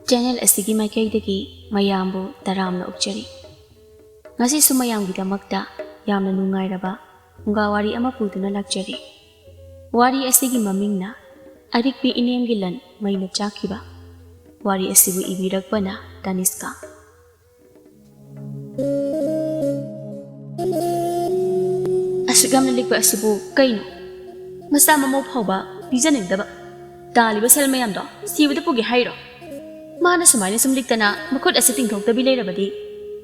Channel asigi maikaidagi mayambu taramna ukjari. Ngasi su mayamgidamagta yamna nungairaba wari ama puduna lakjari. Wari asigi mamingna arikpi inemgilan maina chakiba. Wari asibu ibirakbana Taniska. Asugamna likba asibu kaino. Masa mamo phauba bijaningdaba. Taliba sel mayamdo sibada pugi hairo. Mana sumaina sumliktana makut asi tingthoktabi leirabadi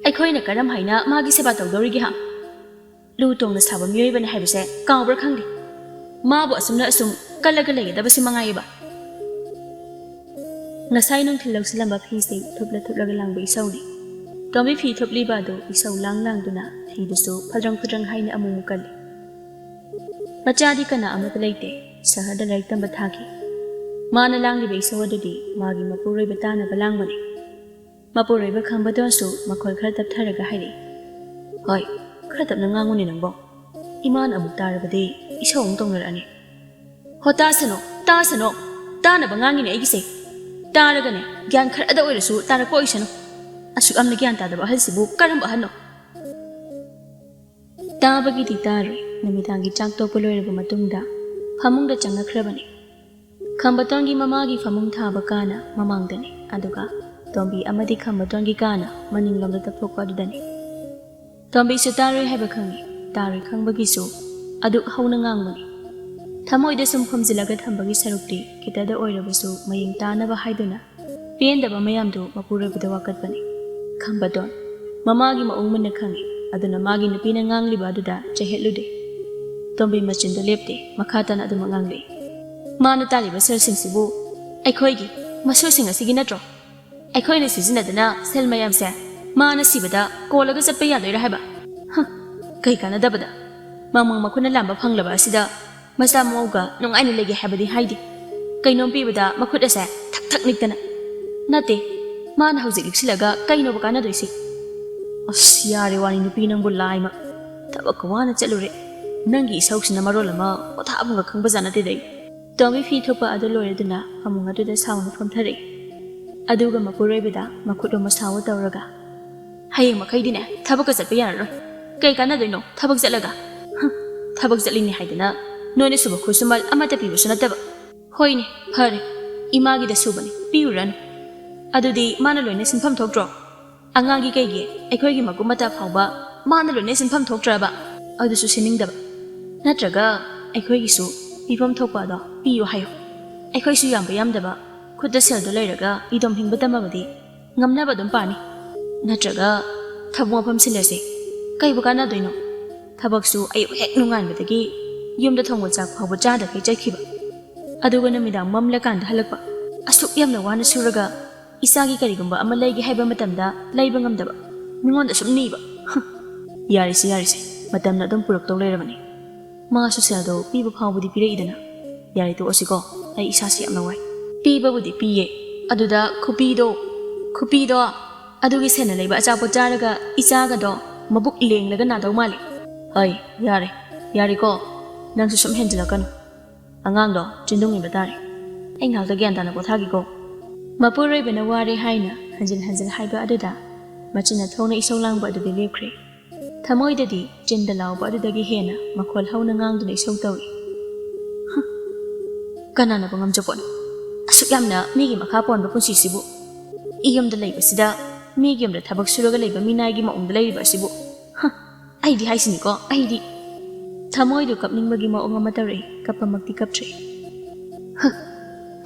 aikoina karam haina magi seba tawdorigi ha lu tongna saba myoibana haibase kawbra khangdi mabu asumna asum kalaga leidabasi mangaiba ngasai nung thilak silamba phisi thupla langba isauni tomi phi thupli bado isau lang duna thidusu phadrang haina amumukali machadi kana amata leite sahada laiktamba thaki Mana langli ba isaw adudi magi mapuroy batana balangmani. Mapuroy ba khambadonsu makhol khara taptharaga hairi. Hoy, khara tapna nganguni nangbo. Iman amuk tarabadi isaw ang tongnarani. Ho tasano, tana ba ngangini aigise. Taraga ne, gyan khara ada oirasu tarakpo isano. Asuk amna gyan tadaba halsibu karamba hano. Tabagi di tari, namitangi chakto puloy ba matungda, pamungda changakrabani. Khambatongi mamagi famung thaba kana mamangdani aduga tombi amadi khambatongi kana maninglomda tapthokpa adudani tombi su taroi haiba khangi taroi khangbagi su adu hauna ngangmani thamoida sum khomjilaga thambagi sarukti kitada oirabasu maying tanaba haiduna pendaba mayamdu mapurabida wakatbani khambaton mamagi maungmana khangi aduna magi nupina ngangliba aduda chehetlude tombi machinda lepte makhatan adu mangangli Mana tali basel singsibu aikhoigi masu sing asigi natro aikhoina sizinadana sel mayam se mana sibada kolaga chappe yadoira haiba kai kana dabada mamang makuna lamba phanglaba asida masa mauga nungaina lege habadi haidi kainom pibada makut ase thak niktana nate mana hauzik liksilaga kaino bakana doisi yare wani nupi nangbu laima tabak wana chalure nangi sauksina marolama otha abunga khangba janate dai Tommy fi thopa adu loreduna amung adu da sauna famthare aduga mapuroibida makudo masawa tawraga hayeng makhaidine thabaka chatpa yararo kai kana doino thabak jalaga thabak jalini haidana none suba khusumal amata pibu sunataba hoine phare imagi da subani piuran adudi mana loine sinpham thokdro angangi kaigi aikhoigi makumata phawba mana loine sinpham thoktraba adu su siningdaba natraga aikhoigi su Pipam thokpa do piyo hayo aikhoi su yamba yamdaba khudda sel do leiraga idom hingba tamabadi ngamna badum pani natraga thabwa pham silase kai bukana doino thabak su ayu hek nungan badagi yumda thongwa chak phawba chada kai chakhiba aduga namidang mamla kan halakpa asuk yamna wana suraga isagi karigumba ama leigi haiba matamda leiba ngamdaba mingonda sumniba yarisi matamna dum purak to leirabani Mga sosyado, piba phawbudi pira idana. Yari to osiko, ay isa siya maway. Piba budi piye. Aduda, kupido. Adugi sena layba achapo jaraga, isaga do, mabuk ling laga na daw mali. Ay, yari ko, nang susum henjila kano. Angang do, jindungin batari. Ay ngalta gyanta na pothagi ko. Mapuroy ba na wari haina, hanjil haiba aduda. Machina thona isaw lang ba adugi lepkri. Thamoidadi jindalaw ba adudagi hena makhol hauna ngangduna isaw tawi kanana bangam japon asuk yamna migi makhapon ba punsisibu iyamda leiba sida migi yamda thabak suraga leiba minaigi maungda leiba sibu aidi haisini ko aidi thamoidu kapningbagi maung amatare kapamakti kaptre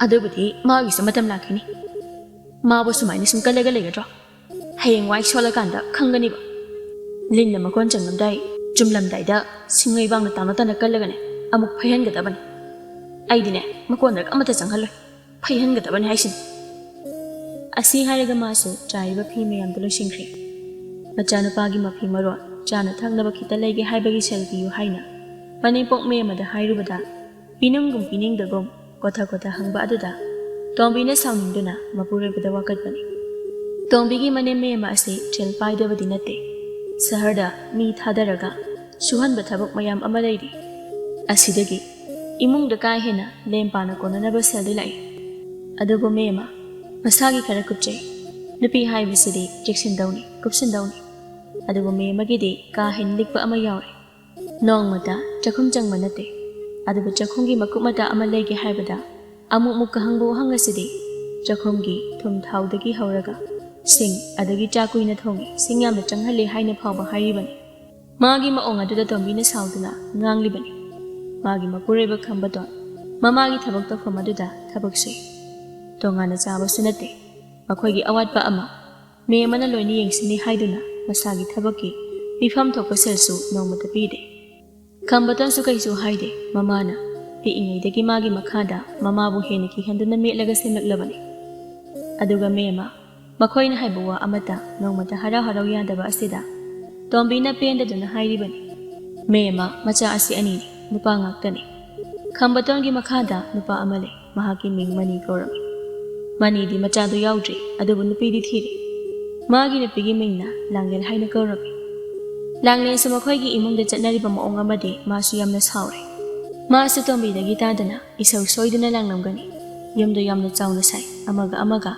adubati magi samatam lakhini mabu sumaini sum kalaga leigadro hayeng wai solakanda khangani ba Linda makon changamdai jumlamdai da singai bangna tamata nakalagane amuk phayan gadabani aidine makon rak amata changhalo phayan gadabani haisin asi haraga masu chaiba phi mayam dalo singkhri machana pagi mafi maro chana thangnaba khita lege haibagi selfie yu haina pani pok me amada hairubada pinungum piningdagom kotha hangba aduda tombina sauningduna mapurebada wakatbani tombigi mane me ma ase chel paidabadi nate Saharda mi thadaraga suhanba thabak mayam ama leiri asidagi imung da kai hena lempana konanaba seldi lai adugo mema ꯃꯁꯥꯒꯤ ꯈꯔ ꯀꯨꯞꯆꯩ ꯅꯨꯄꯤ ꯍꯥꯏꯕꯁꯤꯗꯤ ꯆꯦꯛꯁꯤꯟꯗꯧꯅꯤ ꯀꯨꯞꯁꯤꯟꯗꯧꯅꯤ ꯑꯗꯨꯕꯨ ꯃꯤ ꯑꯃꯒꯤꯗꯤ ꯀꯥ ꯍꯦꯟꯅ ꯂꯤꯛꯄ ꯑꯃ ꯌꯥꯎꯔꯦ ꯅꯣꯡꯃꯗ ꯆꯥꯛꯈꯨꯝ ꯆꯪꯕ ꯅꯠꯇꯦ ꯑꯗꯨꯕꯨ ꯆꯥꯛꯈꯨꯝꯒꯤ ꯃꯀꯨꯞ ꯃꯇꯥ ꯑꯃ ꯂꯩꯒꯦ ꯍꯥꯏꯕꯗ ꯑꯃꯨꯛ ꯍꯪꯕ ꯋꯥꯍꯪ ꯑꯁꯤꯗꯤ ꯆꯥꯛꯈꯨꯝꯒꯤ ꯊꯨꯝ ꯊꯥꯎꯗꯒꯤ ꯍꯧꯔꯒ ꯁꯤꯡ ꯑꯗꯒꯤ ꯆꯥꯛ ꯀꯨꯏꯅ ꯊꯣꯡꯉꯤ ꯁꯤꯡ ꯌꯥꯝꯅ ꯆꯪꯍꯜꯂꯤ ꯍꯥꯏꯅ ꯐꯥꯎꯕ ꯍꯥꯏꯔꯤꯕꯅꯤ ꯃꯥꯒꯤ ꯃꯑꯣꯡ ꯑꯗꯨꯗ ꯇꯣꯝꯕꯤꯅ ꯁꯥꯎꯗꯨꯅ ꯉꯥꯡꯂꯤꯕꯅꯤ ꯃꯥꯒꯤ ꯃꯄꯨꯔꯣꯏꯕ ꯈꯝꯕꯗꯣꯟ ꯃꯃꯥꯒꯤ ꯊꯕꯛ ꯇꯧꯐꯝ ꯑꯗꯨꯗ ꯊꯕꯛ ꯁꯨꯏ ꯇꯣꯉꯥꯟꯅ ꯆꯥꯕꯁꯨ ꯅꯠꯇꯦ ꯃꯈꯣꯏꯒꯤ ꯑꯋꯥꯠꯄ ꯑꯃ ꯃꯤ ꯑꯃꯅ ꯂꯣꯏꯅ ꯌꯦꯡꯁꯤꯟꯅꯤ ꯍꯥꯏꯗꯨꯅ ꯃꯁꯥꯒꯤ ꯊꯕꯛꯀꯤ ꯄꯤꯐꯝ ꯊꯣꯛꯄ ꯁꯦꯜꯁꯨ ꯅꯣꯡꯃꯇ ꯄꯤꯗꯦ ꯈꯝꯕꯇꯣꯟꯁꯨ ꯀꯩꯁꯨ ꯍꯥꯏꯗꯦ ꯃꯃꯥꯅ ꯄꯤꯛꯏꯉꯩꯗꯒꯤ ꯃꯥꯒꯤ ꯃꯈꯥꯗ ꯃꯃꯥꯕꯨ ꯍꯦꯟꯅ ꯀꯤꯍꯟꯗꯨꯅ ꯃꯦꯠꯂꯒ ꯁꯦꯝꯂꯛꯂꯕꯅꯤ ꯑꯗꯨꯒ ꯃꯦꯝꯃ ꯃꯈꯣꯏꯅ ꯍꯥꯏꯕ ꯋꯥ ꯑꯃꯠꯇ ꯅꯣꯡꯃꯇ ꯍꯔꯥꯎ ꯌꯥꯗꯕ ꯑꯁꯤꯗ ꯇꯣꯝꯕꯤꯅ ꯄꯦꯟꯗꯗꯨꯅ ꯍꯥꯏꯔꯤꯕꯅꯤ ꯃꯦꯝꯃ ꯃꯆꯥ ꯑꯁꯤ ꯑꯅꯤꯅꯤ ꯅꯨꯄꯥ ꯉꯥꯛꯇꯅꯤ ꯈꯝꯕꯇꯣꯟꯒꯤ ꯃꯈꯥꯗ ꯅꯨꯄꯥ ꯑꯃ ꯂꯩ ꯃꯍꯥꯛꯀꯤ ꯃꯤꯡ ꯃꯅꯤ ꯀꯧꯔꯝꯃꯤ ꯃꯅꯤꯗꯤ ꯃꯆꯥꯗꯨ ꯌꯥꯎꯗ꯭ꯔꯤ ꯑꯗꯨꯕꯨ ꯅꯨꯄꯤꯗꯤ ꯊꯤꯔꯤ ꯃꯥꯒꯤ ꯅꯨꯄꯤꯒꯤ ꯃꯤꯡꯅ ꯂꯥꯡꯂꯦꯟ ꯍꯥꯏꯅ ꯀꯧꯔꯝꯃꯤ ꯂꯥꯡꯂꯦꯟꯁꯨ ꯃꯈꯣꯏꯒꯤ ꯏꯃꯨꯡꯗ ꯆꯠꯅꯔꯤꯕ ꯃꯑꯣꯡ ꯑꯃꯗꯤ ꯃꯥꯁꯨ ꯌꯥꯝꯅ ꯁꯥꯎꯔꯦ ꯃꯥꯁꯨ ꯇꯣꯝꯕꯤꯗꯒꯤ ꯇꯥꯗꯅ ꯏꯁꯧ ꯁꯣꯏꯗꯨꯅ ꯂꯥꯡꯂꯝꯒꯅꯤ ꯌꯨꯝꯗꯨ ꯌꯥꯝꯅ ꯆꯥꯎꯅ ꯁꯥꯏ ꯑꯃꯒ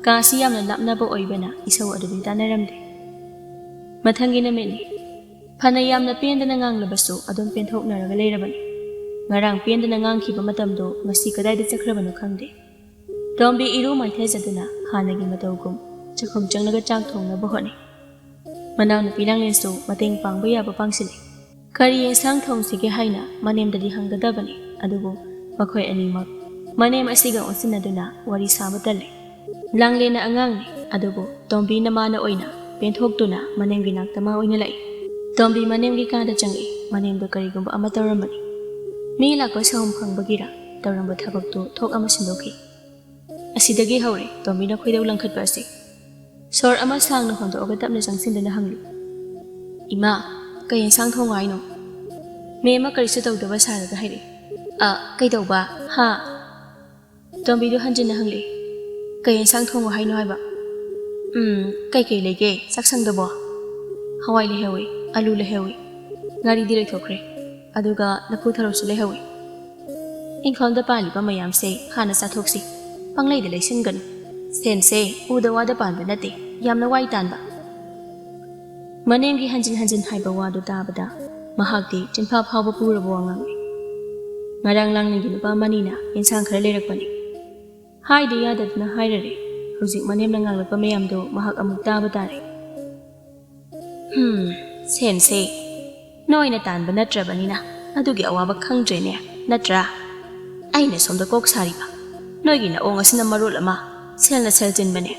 ꯀꯥꯁꯤ ꯌꯥꯝꯅ ꯂꯥꯞꯅꯕ ꯑꯣꯏꯕꯅ ꯏꯁꯧ ꯑꯗꯨꯗꯤ ꯇꯥꯟꯅꯔꯝꯗꯦ ꯃꯊꯪꯒꯤ ꯅꯨꯃꯤꯠꯅꯤ ꯐꯅ ꯌꯥꯝꯅ ꯄꯦꯟꯗꯅ ꯉꯥꯡꯂꯕꯁꯨ ꯑꯗꯨꯝ ꯄꯦꯟꯊꯣꯛꯅꯔꯒ ꯂꯩꯔꯕꯅꯤ ꯉꯔꯥꯡ ꯄꯦꯟꯗꯅ ꯉꯥꯡꯈꯤꯕ ꯃꯇꯝꯗꯣ ꯉꯁꯤ ꯀꯗꯥꯏꯗ ꯆꯠꯈ꯭ꯔꯕꯅꯣ ꯈꯪꯗꯦ ꯇꯣꯝꯕꯤ ꯏꯔꯨ ꯃꯥꯏꯊꯖꯗꯨꯅ ꯍꯥꯟꯅꯒꯤ ꯃꯇꯧꯒꯨꯝ ꯆꯥꯛꯈꯨꯝ ꯆꯪꯂꯒ ꯆꯥꯛ ꯊꯣꯡꯅꯕ ꯍꯣꯠꯅꯩ ꯃꯅꯥꯎꯅꯨꯄꯤ ꯂꯥꯡꯂꯦꯟꯁꯨ ꯃꯇꯦꯡ ꯄꯥꯡꯕ ꯌꯥꯕ ꯄꯥꯡꯁꯤꯜꯂꯤ ꯀꯔꯤ ꯌꯦꯟꯁꯥꯡ ꯊꯣꯡꯁꯤꯒꯦ ꯍꯥꯏꯅ ꯃꯅꯦꯝꯗꯗꯤ ꯍꯪꯒꯗꯕꯅꯤ ꯑꯗꯨꯕꯨ ꯃꯈꯣꯏ ꯑꯅꯤꯃꯛ ꯃꯅꯦꯝ ꯑꯁꯤꯒ ꯑꯣꯟꯁꯤꯟꯅꯗꯨꯅ ꯋꯥꯔꯤ ꯁꯥꯕ ꯇꯜꯂꯤ ꯂꯥꯡꯂꯦꯟꯅ ꯑꯉꯥꯡꯅꯤ ꯑꯗꯨꯕꯨ ꯇꯣꯝꯕꯤꯅ ꯃꯥꯅ ꯑꯣꯏꯅ ꯄꯦꯟꯊꯣꯛꯇꯨꯅ ꯃꯅꯦꯝꯒꯤ ꯅꯥꯛꯇ ꯃꯥ ꯑꯣꯏꯅ ꯂꯥꯛꯏ ꯇꯣꯝꯕꯤ ꯃꯅꯦꯝꯒꯤ ꯀꯥꯗ ꯆꯪꯏ ꯃꯅꯦꯝꯗꯣ ꯀꯔꯤꯒꯨꯝꯕ ꯑꯃ ꯇꯧꯔꯝꯕꯅꯤ ꯃꯤ ꯂꯥꯛꯄ ꯁꯍꯨꯝ ꯈꯪꯕꯒꯤꯔ ꯇꯧꯔꯝꯕ ꯊꯕꯛꯇꯨ ꯊꯣꯛ ꯑꯃ ꯁꯤꯟꯗꯣꯛꯈꯤ ꯑꯁꯤꯗꯒꯤ ꯍꯧꯔꯦ ꯇꯣꯝꯕꯤꯅ ꯈꯣꯏꯗꯧ ꯂꯪꯈꯠꯄ ꯑꯁꯤ ꯁꯣꯔ ꯑꯃ ꯁꯥꯡꯅ ꯍꯣꯟꯗꯣꯛꯑꯒ ꯇꯞꯅ ꯆꯪꯁꯤꯟꯗꯨꯅ ꯍꯪꯂꯤ ꯏꯃꯥ ꯀꯩ ꯌꯦꯟꯁꯥꯡ ꯊꯣꯡꯉꯣ ꯍꯥꯏꯅꯣ ꯃꯦꯝꯃ ꯀꯔꯤꯁꯨ ꯇꯧꯗꯕ ꯁꯥꯔꯒ ꯍꯥꯏꯔꯛꯏ ꯀꯩꯗꯧꯕ ꯍꯥ ꯇꯣꯝꯕꯤꯗꯨ ꯍꯟꯖꯤꯟꯅ ꯍꯪꯂꯤ ꯀꯩ ꯌꯦꯟꯁꯥꯡ ꯊꯣꯡꯉꯣ ꯍꯥꯏꯅꯣ ꯍꯥꯏꯕ ꯀꯩ ꯂꯩꯒꯦ ꯆꯥꯛꯁꯪꯗꯕꯣ ꯍꯋꯥꯏ ꯂꯩꯍꯧꯏ ꯑꯂꯨ ꯂꯩꯍꯧꯏ ꯉꯥꯔꯤꯗꯤ ꯂꯩꯊꯣꯛꯈ꯭ꯔꯦ ꯑꯗꯨꯒ ꯂꯐꯨ ꯊꯔꯣꯁꯨ ꯂꯩꯍꯧꯏ ꯏꯪꯈꯣꯜꯗ ꯄꯥꯜꯂꯤꯕ ꯃꯌꯥꯝꯁꯦ ꯍꯥꯟꯅ ꯆꯥꯊꯣꯛꯁꯤ ꯄꯪꯂꯩꯗ ꯂꯩꯁꯤꯟꯒꯅꯨ ꯁꯦꯟꯁꯦ ꯎꯗ ꯋꯥꯗ ꯄꯥꯟꯕ ꯅꯠꯇꯦ ꯌꯥꯝꯅ ꯋꯥꯏ ꯇꯥꯟꯕ ꯃꯅꯦꯝꯒꯤ ꯍꯟꯖꯤꯟ ꯍꯥꯏꯕ ꯋꯥꯗꯨ ꯇꯥꯕꯗ ꯃꯍꯥꯛꯇꯤ ꯆꯤꯟꯐꯥ ꯐꯥꯎꯕ ꯄꯨꯔꯕ ꯋꯥ ꯉꯥꯡꯏ ꯉꯔꯥꯡ ꯂꯥꯡꯂꯦꯟꯒꯤ ꯅꯨꯄꯥ ꯃꯅꯤꯅ ꯌꯦꯟꯁꯥꯡ ꯈꯔ ꯂꯩꯔꯛꯄꯅꯤ ꯍꯥꯏꯗ ꯌꯥꯗꯗꯨꯅ ꯍꯥꯏꯔꯔꯦ ꯍꯧꯖꯤꯛ ꯃꯅꯦꯝꯅ ꯉꯥꯡꯂꯛꯄ ꯃꯌꯥꯝꯗꯣ ꯃꯍꯥꯛ ꯑꯃꯨꯛ ꯇꯥꯕ ꯇꯥꯔꯦ ꯁꯦꯟꯁꯦ ꯅꯣꯏꯅ ꯇꯥꯟꯕ ꯅꯠꯇ꯭ꯔꯕꯅꯤꯅ ꯑꯗꯨꯒꯤ ꯑꯋꯥꯕ ꯈꯪꯗ꯭ꯔꯦꯅꯦ ꯅꯠꯇ꯭ꯔꯥ ꯑꯩꯅ ꯁꯣꯝꯗ ꯀꯣꯛ ꯁꯥꯔꯤꯕ ꯅꯣꯏꯒꯤ ꯅꯑꯣꯡ ꯑꯁꯤꯅ ꯃꯔꯣꯜ ꯑꯃ ꯁꯦꯜꯅ ꯁꯦꯜ ꯆꯤꯟꯕꯅꯦ